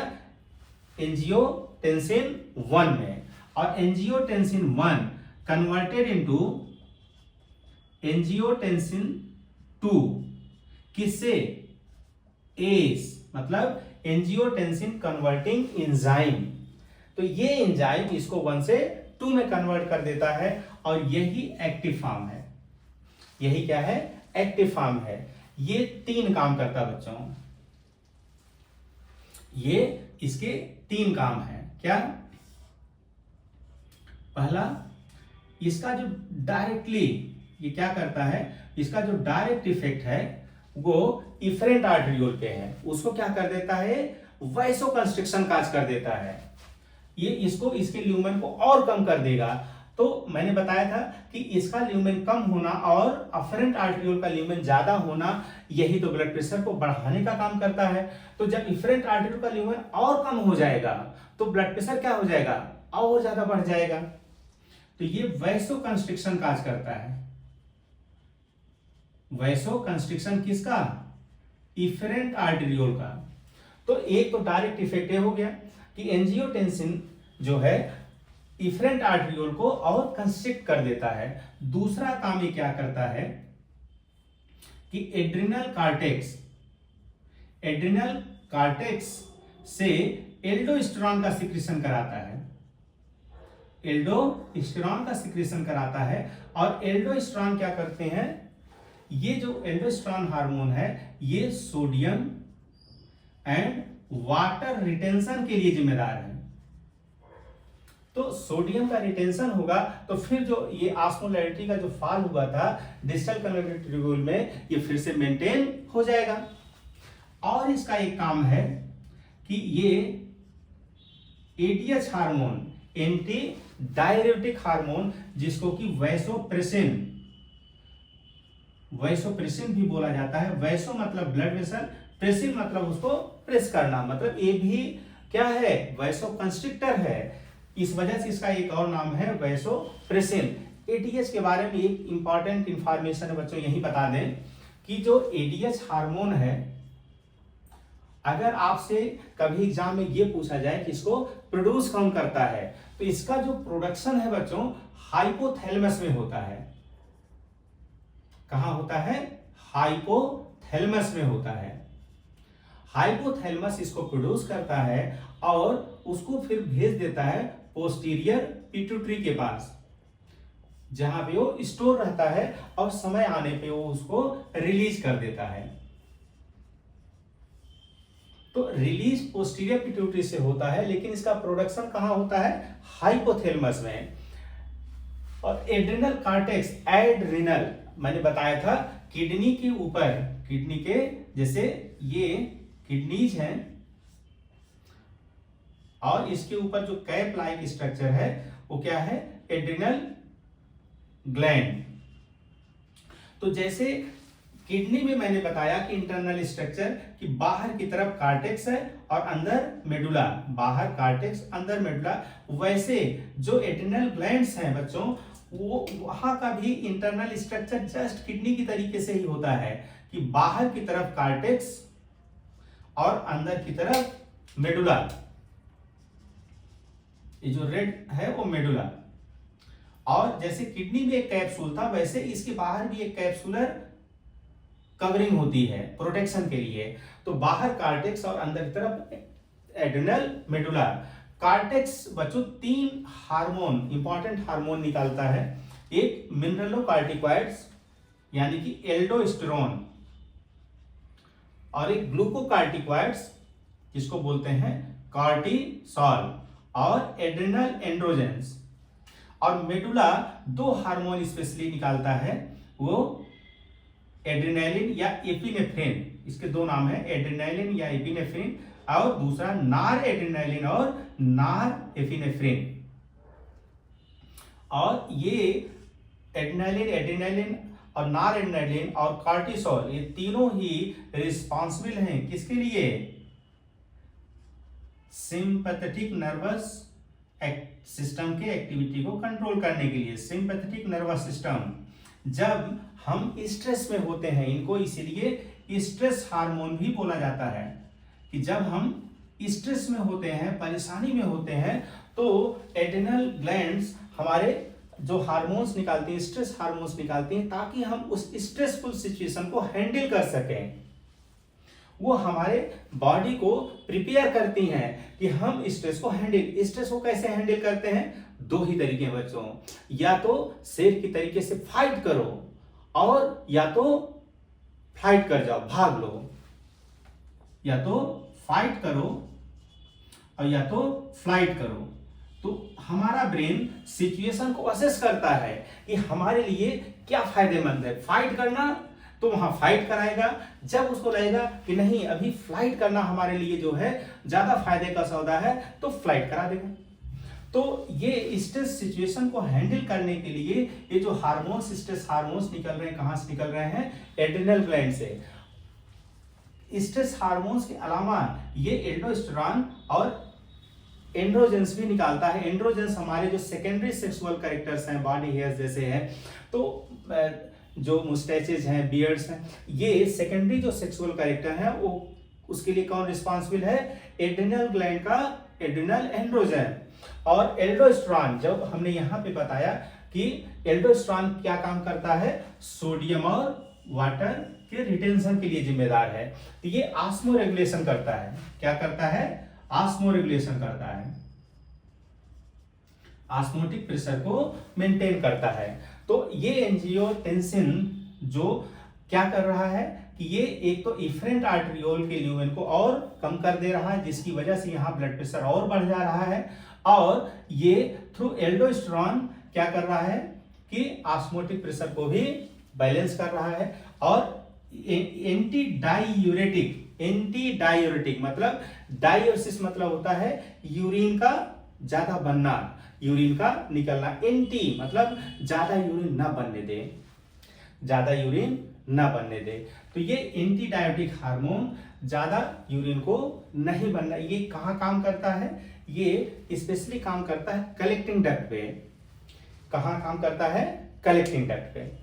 एंजियोटेंसिन 1 में। और एंजियोटेंसिन 1 कन्वर्टेड इनटू एंजियोटेंसिन 2 किससे? एस, मतलब एंजियोटेंसिन कन्वर्टिंग एंजाइम। तो ये एंजाइम इसको 1 से 2 में कन्वर्ट कर देता है और यही एक्टिव फॉर्म है। यही क्या है? एक्टिव फॉर्म है। ये 3 काम करता बच्चों, ये इसके 3 काम है। क्या? पहला, इसका जो डायरेक्टली ये क्या करता है, इसका जो डायरेक्ट इफेक्ट है वो इफरेंट आर्टरियोल पे है, उसको क्या कर देता है? वैसोकंस्ट्रिक्शन काज कर देता है। ये इसको, इसके ल्यूमेन को और कम कर देगा। तो मैंने बताया था कि इसका ल्यूमेन कम होना और अफरेंट आर्टरियोल का ल्यूमेन ज्यादा होना यही तो ब्लड प्रेशर को बढ़ाने का काम करता है। तो जब इफरेंट आर्टरियोल का ल्यूमेन और कम हो जाएगा तो ब्लड प्रेशर क्या हो जाएगा? और ज्यादा बढ़ जाएगा। तो ये वैसोकंस्ट्रिक्शन काज करता है। वैसोकंस्ट्रिक्शन किसका? इफरेंट आर्टरियोल का। तो एक तो डायरेक्ट इफेक्ट हो गया कि एंजियोटेंसिन जो है इफरेंट आर्टरियोल को और कंस्ट्रिक्ट कर देता है। दूसरा काम ये क्या करता है कि एड्रिनल कार्टेक्स से एल्डोस्टेरॉन का सिक्रीशन कराता है। एल्डोस्टेरॉन का सिक्रीशन कराता है। और एल्डोस्टेरॉन क्या करते हैं? ये जो एल्डोस्टेरॉन हार्मोन है ये सोडियम एंड वाटर रिटेंशन के लिए जिम्मेदार है। तो सोडियम का रिटेंशन होगा तो फिर जो ये ऑस्मोलैरिटी का जो फॉल हुआ था डिस्टल कन्वर्जेंट ट्यूब्यूल में, ये फिर से मेंटेन हो जाएगा। और इसका एक काम है कि ये ATH hormone, anti diuretic hormone, जिसको कि वैसोप्रेसिन भी बोला जाता है। वैसो मतलब ब्लड वेसल, प्रेसिन मतलब उसको प्रेस करना, मतलब ये भी क्या है? वैसोकंस्ट्रिक्टर है। इस वजह से इसका एक और नाम है वैसोप्रेसिन। एटीएच के बारे में एक इंपॉर्टेंट इंफॉर्मेशन है बच्चों, यही बता दें कि जो एटीएच हार्मोन है, अगर आपसे कभी एग्जाम में ये पूछा जाए कि इसको प्रोड्यूस कौन करता है, तो इसका जो प्रोडक्शन है बच्चों हाइपोथैलेमस में होता है। कहां होता है? हाइपोथैलेमस में होता है। हाइपोथैलेमस इसको प्रोड्यूस करता है और उसको फिर भेज देता है पोस्टीरियर पिट्यूटरी के पास, जहां पे वो स्टोर रहता है और समय आने पे वो उसको रिलीज कर देता है। तो रिलीज पोस्टीरियर पिट्यूटरी से होता है, लेकिन इसका प्रोडक्शन कहां होता है? हाइपोथैलेमस में। और एड्रिनल कार्टेक्स, एड्रिनल मैंने बताया था किडनी के ऊपर, किडनी के जैसे ये किडनीज हैं और इसके ऊपर जो कैप लाइक स्ट्रक्चर है वो क्या है? Adrenal gland. तो जैसे किडनी में मैंने बताया कि इंटरनल स्ट्रक्चर कि बाहर की तरफ कार्टेक्स है और अंदर मेडुला, बाहर कार्टेक्स अंदर मेडुला, वैसे जो एड्रिनल ग्लैंड्स हैं बच्चों, वो वहां का भी इंटरनल स्ट्रक्चर जस्ट किडनी की तरीके से ही होता है कि बाहर की तरफ कार्टेक्स और अंदर की तरफ मेडुला। ये जो रेड है वो मेडुला। और जैसे किडनी में एक कैप्सूल था, वैसे इसके बाहर भी एक कैप्सूलर कवरिंग होती है प्रोटेक्शन के लिए। तो बाहर कार्टेक्स और अंदर की तरफ एड्रिनल मेडुला। कार्टेक्स बच्चों 3 हार्मोन, इंपॉर्टेंट हार्मोन निकालता है। एक मिनरलोकार्टिकॉइड्स यानी कि एल्डोस्टेरोन, और एक ग्लूकोकार्टिकॉइड्स जिसको बोलते हैं कार्टिसोल, और एड्रिनल एंड्रोजेंस। और मेडुला 2 हार्मोन स्पेशली निकालता है, वो एड्रिनलिन या एपिनेफ्रिन, इसके 2 नाम है, एड्रिनलिन या एपिनेफ्रिन, और दूसरा नार एड्रिनलिन और नार एपिनेफ्रिन। और ये एड्रिनलिन और नार एड्रिनलिन और कार्टिसोल, ये तीनों ही रिस्पॉन्सिबल हैं किसके लिए? सिंपैथेटिक नर्वस सिस्टम के एक्टिविटी को कंट्रोल करने के लिए। सिंपैथेटिक नर्वस सिस्टम, जब हम स्ट्रेस में होते हैं, इनको इसीलिए स्ट्रेस हार्मोन भी बोला जाता है, कि जब हम स्ट्रेस में होते हैं, परेशानी में होते हैं, तो एड्रिनल ग्लैंड्स हमारे जो हार्मोन्स निकालती हैं, स्ट्रेस हार्मोन्स निकालती हैं, ताकि हम उस स्ट्रेसफुल सिचुएशन को हैंडल कर सकें। वो हमारे बॉडी को प्रिपेयर करती हैं कि हम स्ट्रेस को कैसे हैंडल करते हैं? दो ही तरीके हैं बच्चों, या तो शेर की तरीके से फाइट करो, और या तो फ्लाइट कर जाओ, भाग लो। या तो फाइट करो और या तो फ्लाइट करो। तो हमारा ब्रेन सिचुएशन को असेस करता है कि हमारे लिए क्या फायदेमंद है। फाइट करना तो वहां फाइट कराएगा, जब उसको लगेगा कि नहीं अभी फ्लाइट करना हमारे लिए जो है ज्यादा फायदे का सौदा है, तो फ्लाइट करा देगा। तो ये स्ट्रेस सिचुएशन को हैंडल करने के लिए ये जो हार्मोन्स, स्ट्रेस हार्मोन्स निकल रहे हैं, कहां से निकल रहे हैं? एड्रिनल ग्लैंड से। स्ट्रेस हार्मोन्स के अलावा ये एल्डोस्टेरॉन और एंड्रोजेंस भी निकालता है। एंड्रोजेंस हमारे जो सेकेंडरी सेक्सुअल कैरेक्टर्स हैं, बॉडी हेयर्स जैसे हैं, तो जो मुस्टैचेज हैं, बियर्ड्स हैं, ये सेकेंडरी जो सेक्सुअल कैरेक्टर है, वो उसके लिए कौन रिस्पॉन्सिबल है? एड्रिनल ग्लैंड का एड्रिनल एंड्रोजन। और एल्डोस्टेरॉन, जब हमने यहाँ पे बताया कि एल्डोस्टेरॉन क्या काम करता है? सोडियम और वाटर के रिटेंशन के लिए जिम्मेदार है। तो ये ऑस्मो रेगुलेशन करता है। क्या करता है? ऑस्मो रेगुलेशन करता है, ऑस्मोटिक प्रेशर को मेंटेन करता है। तो ये एंजियोटेंसिन जो क्या कर रहा है कि ये एक तो इफरेंट आर्टरियोल के ल्यूमेन को और कम कर दे रहा है, जिसकी वजह से यहाँ ब्लड प्रेशर और बढ़ जा रहा है, और ये थ्रू एल्डोस्टेरॉन क्या कर रहा है कि ऑस्मोटिक प्रेशर को भी बैलेंस कर रहा है। और एंटी डायूरेटिक मतलब डायूरेसिस मतलब होता है यूरिन का ज्यादा बनना, यूरिन का निकलना। एंटी मतलब ज्यादा यूरिन ना बनने दे, ज्यादा यूरिन ना बनने दे। तो ये एंटी डायूरेटिक हार्मोन ज्यादा यूरिन को नहीं बनना। ये कहाँ काम करता है? ये स्पेशली काम करता है कलेक्टिंग डक्ट पे। कहाँ काम करता है? कलेक्टिंग डक्ट पे।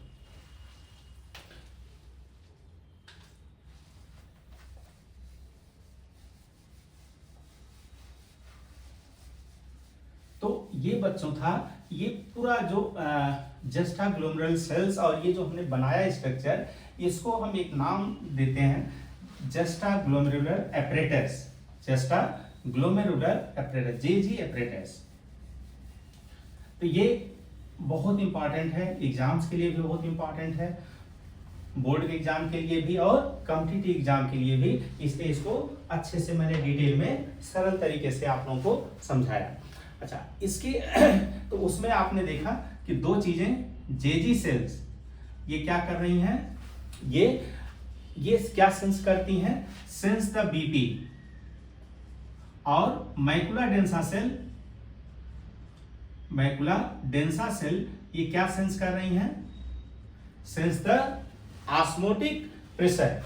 तो ये बच्चों था, ये पूरा जो जस्टाग्लोमेरुलर सेल्स और ये जो हमने बनाया स्ट्रक्चर, इसको हम एक नाम देते हैं जस्टाग्लोमेरुलर एपरेटस। जस्टाग्लोमेरुलर एपरेटस, जेजी एपरेटस। तो ये बहुत इंपॉर्टेंट है, एग्जाम्स के लिए भी बहुत इंपॉर्टेंट है, बोर्ड के एग्जाम के लिए भी और कॉम्पिटिटिव एग्जाम के लिए भी। इसलिए इसको अच्छे से मैंने डिटेल में सरल तरीके से आप लोगों को समझाया। अच्छा, इसके तो उसमें आपने देखा कि दो चीजें, जेजी सेल्स ये क्या कर रही हैं? ये क्या सेंस करती हैं? Sense the BP. और मैकुला डेंसा सेल ये क्या सेंस कर रही हैं? Sense the osmotic pressure.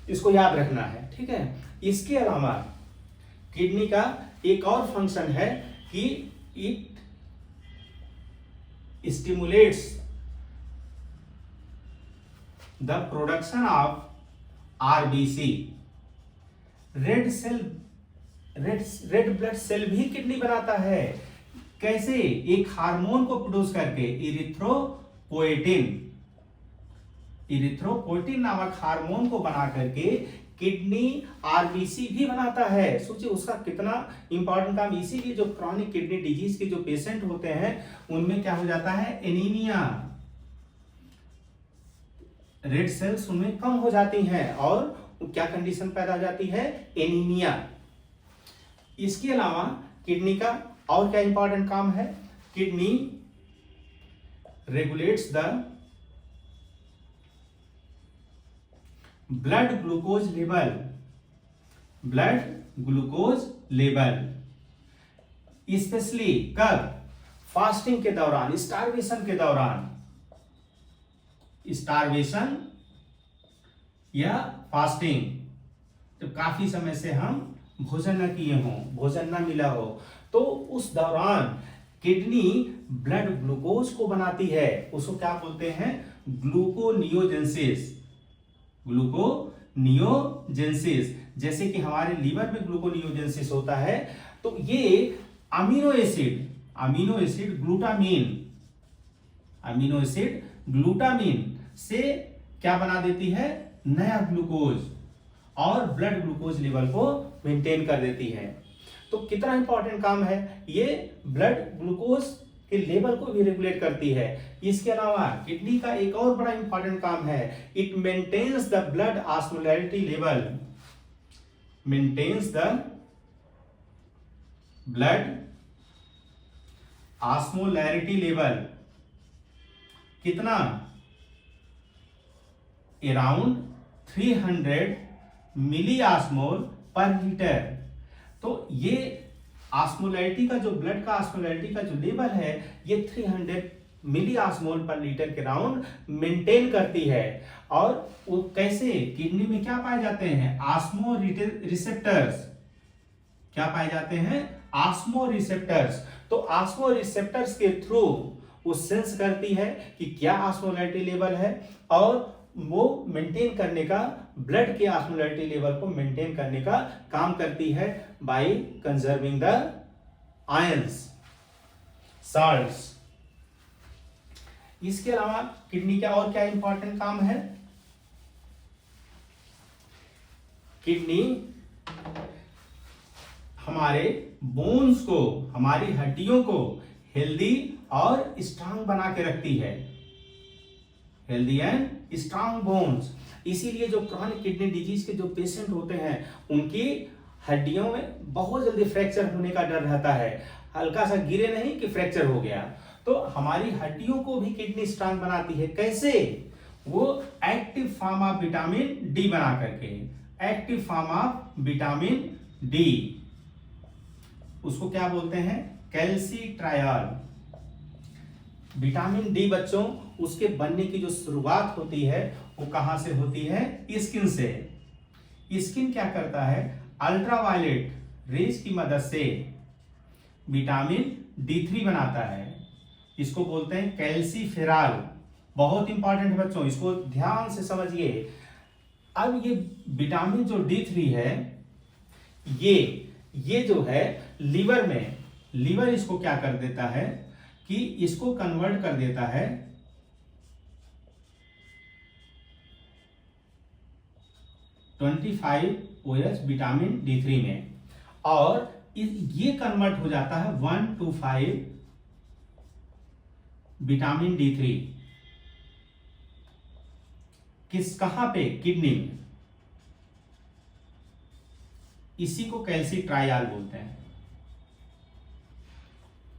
इसको याद रखना है, ठीक है। इसके अलावा किडनी का एक और फंक्शन है कि it stimulates the production of RBC. Red blood cell भी किडनी बनाता है। कैसे? एक हार्मोन को प्रोड्यूस करके, इरिथ्रोपोइटिन नामक हार्मोन को बना करके किडनी आरबीसी भी बनाता है। सोचिए उसका कितना इंपॉर्टेंट काम। इसीलिए जो क्रॉनिक किडनी डिजीज के जो पेशेंट होते हैं उनमें क्या हो जाता है? एनीमिया, रेड सेल्स उनमें कम हो जाती हैं और क्या कंडीशन पैदा हो जाती है? एनीमिया। इसके अलावा किडनी का और क्या इंपॉर्टेंट काम है? Kidney regulates the blood glucose level, specially कब? फास्टिंग के दौरान, स्टारवेशन या फास्टिंग। जब काफी समय से हम भोजन न किए हों, भोजन न मिला हो, तो उस दौरान किडनी ब्लड ग्लूकोज को बनाती है, उसको क्या बोलते हैं, ग्लूकोनियोजेंसिस। ग्लूकोनियोजेंसिस, जैसे कि हमारे लीवर में ग्लूकोनियोजेंसिस होता है, तो ये अमीनो एसिड ग्लूटामीन से क्या बना देती है, नया ग्लूकोज, और ब्लड ग्लूकोज लेवल को मेंटेन कर देती है। तो कितना इंपॉर्टेंट काम है, ये ब्लड ग्लूकोज के लेवल को भी रेगुलेट करती है। इसके अलावा किडनी का एक और बड़ा इंपॉर्टेंट काम है, it maintains the blood osmolarity level, कितना, around 300 milliosmole per litre. तो ये ऑस्मोलैरिटी का जो ब्लड का ऑस्मोलैरिटी का जो लेवल है, ये 300 मिली ऑस्मोल पर लीटर के राउंड मेंटेन करती है। और वो कैसे, किडनी में क्या पाए जाते हैं, ऑस्मो रिसेप्टर्स, क्या पाए जाते हैं, ऑस्मो रिसेप्टर्स। तो ऑस्मो रिसेप्टर्स के थ्रू वो सेंस करती है कि क्या ऑस्मोलैरिटी लेवल है, और वो मेंटेन करने का, ब्लड के ऑस्मोलैरिटी लेवल को मेंटेन करने का काम करती है by conserving the ions, salts. इसके अलावा किडनी का और क्या इंपॉर्टेंट काम है, किडनी हमारे बोन्स को, हमारी हड्डियों को हेल्दी और स्ट्रांग बना के रखती है, हेल्दी एंड स्ट्रांग बोन्स। इसीलिए जो क्रॉनिक किडनी डिजीज के जो पेशेंट होते हैं, उनकी हड्डियों में बहुत जल्दी फ्रैक्चर होने का डर रहता है, हल्का सा गिरे नहीं कि फ्रैक्चर हो गया। तो हमारी हड्डियों को भी किडनी स्ट्रांग बनाती है, कैसे, वो active form of vitamin D बना करके, active form of vitamin D, उसको क्या बोलते हैं, कैल्सीट्रायल। विटामिन डी बच्चों, उसके बनने की जो शुरुआत होती है वो कहां से होती है, स्किन से। स्किन क्या करता है, अल्ट्रावायलेट रेज की मदद से विटामिन D3 बनाता है, इसको बोलते हैं कैल्सीफेरॉल। बहुत इंपॉर्टेंट है बच्चों, इसको ध्यान से समझिए। अब ये विटामिन जो D3 है, ये जो है लीवर में, लीवर इसको क्या कर देता है कि इसको कन्वर्ट कर देता है 25OH विटामिन D3 में, और ये कन्वर्ट हो जाता है 125 विटामिन D3 कहां पे, किडनी में। इसी को कैल्सीट्रायल बोलते हैं।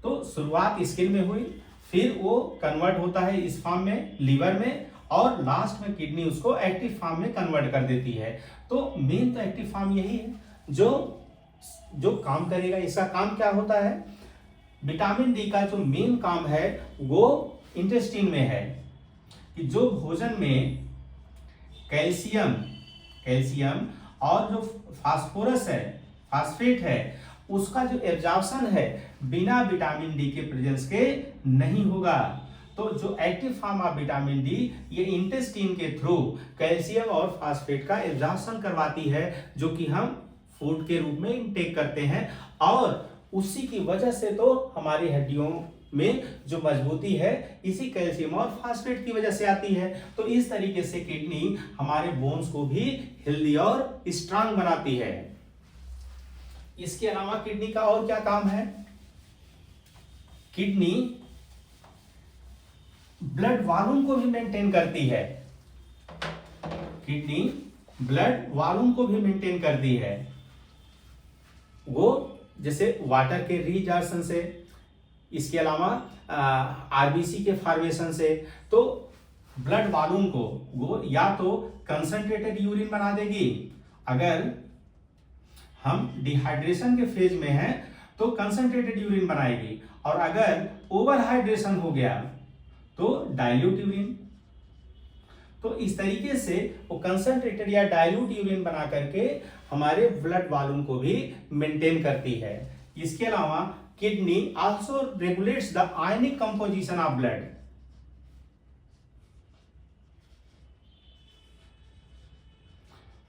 तो शुरुआत स्किन में हुई, फिर वो कन्वर्ट होता है इस फॉर्म में लीवर में, और लास्ट में किडनी उसको एक्टिव फॉर्म में कन्वर्ट कर देती है। तो मेन तो एक्टिव फॉर्म यही है जो काम करेगा। इसका काम क्या होता है, विटामिन डी का जो मेन काम है वो इंटेस्टाइन में है, कि जो भोजन में कैल्शियम और जो फास्फोरस है, फास्फेट है, उसका जो एब्जॉर्प्शन है बिना विटामिन डी के प्रेजेंस के नहीं होगा। तो जो active form of vitamin D, ये इंटेस्टाइन के थ्रू कैल्शियम और फास्फेट का एब्जॉर्प्शन करवाती है, जो कि हम फूड के रूप में इनटेक करते हैं, और उसी की वजह से तो हमारी हड्डियों में जो मजबूती है इसी कैल्शियम और फास्फेट की वजह से आती है। तो इस तरीके से किडनी हमारे बोन्स को भी हेल्दी और स्ट्रांग बनाती है। इसके अलावा किडनी का और क्या काम है, किडनी ब्लड वॉल्यूम को भी मेंटेन करती है, किडनी ब्लड वॉल्यूम को भी मेंटेन करती है। वो जैसे वाटर के रीअब्जॉर्प्शन से, इसके अलावा आरबीसी के फॉर्मेशन से, तो ब्लड वॉल्यूम को वो या तो कंसंट्रेटेड यूरिन बना देगी, अगर हम डिहाइड्रेशन के फेज में हैं तो कंसंट्रेटेड यूरिन बनाएगी, और अगर ओवर हाइड्रेशन हो गया तो डाइल्यूट यूरिन। तो इस तरीके से वो कंसंट्रेटेड या डाइल्यूट यूरिन बना करके हमारे ब्लड वॉल्यूम को भी मेंटेन करती है। इसके अलावा kidney also regulates the ionic composition of blood.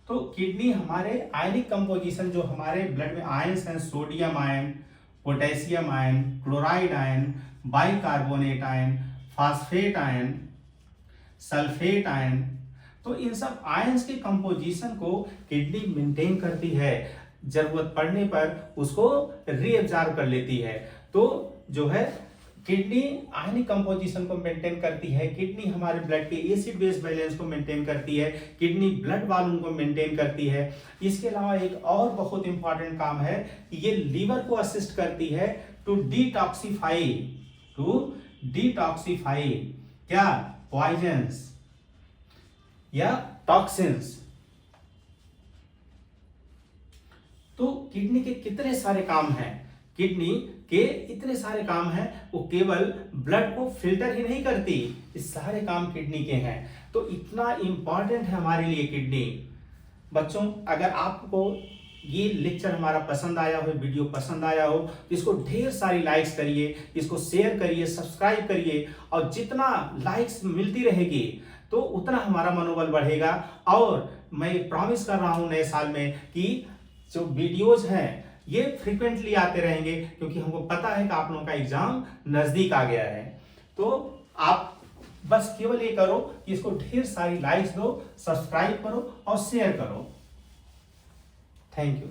तो किडनी हमारे आयनिक कंपोजिशन, जो हमारे ब्लड में आयंस हैं, sodium ion, potassium ion, chloride ion, bicarbonate ion, phosphate ion, sulphate ion, तो इन सब आयंस के कंपोजिशन को किडनी मेंटेन करती है, जरूरत पड़ने पर उसको रीअब्जॉर्ब कर लेती है। तो जो है किडनी आयनिक कंपोजिशन को मेंटेन करती है, किडनी हमारे ब्लड के एसिड बेस बैलेंस को मेंटेन करती है, किडनी ब्लड वॉल्यूम को मेंटेन करती है। इसके अलावा एक और बहुत इंपॉर्टेंट काम है, ये लीवर को असिस्ट करती है टू डिटॉक्सिफाई क्या, पॉइजन्स या टॉक्सिन्स। तो किडनी के कितने सारे काम हैं, किडनी के इतने सारे काम हैं, वो केवल ब्लड को फिल्टर ही नहीं करती, इस सारे काम किडनी के हैं। तो इतना इंपॉर्टेंट है हमारे लिए किडनी। बच्चों, अगर आपको ये लेक्चर हमारा पसंद आया हो, वीडियो पसंद आया हो, तो इसको ढेर सारी लाइक्स करिए, इसको शेयर करिए, सब्सक्राइब करिए, और जितना लाइक्स मिलती रहेगी तो उतना हमारा मनोबल बढ़ेगा। और मैं प्रॉमिस कर रहा हूं नए साल में कि जो वीडियोज हैं ये फ्रीक्वेंटली आते रहेंगे, क्योंकि हमको पता है कि आप लोगों का एग्जाम नजदीक आ गया है। तो आप बस केवल ये करो कि इसको ढेर सारी लाइक्स दो, सब्सक्राइब करो और शेयर करो। Thank you.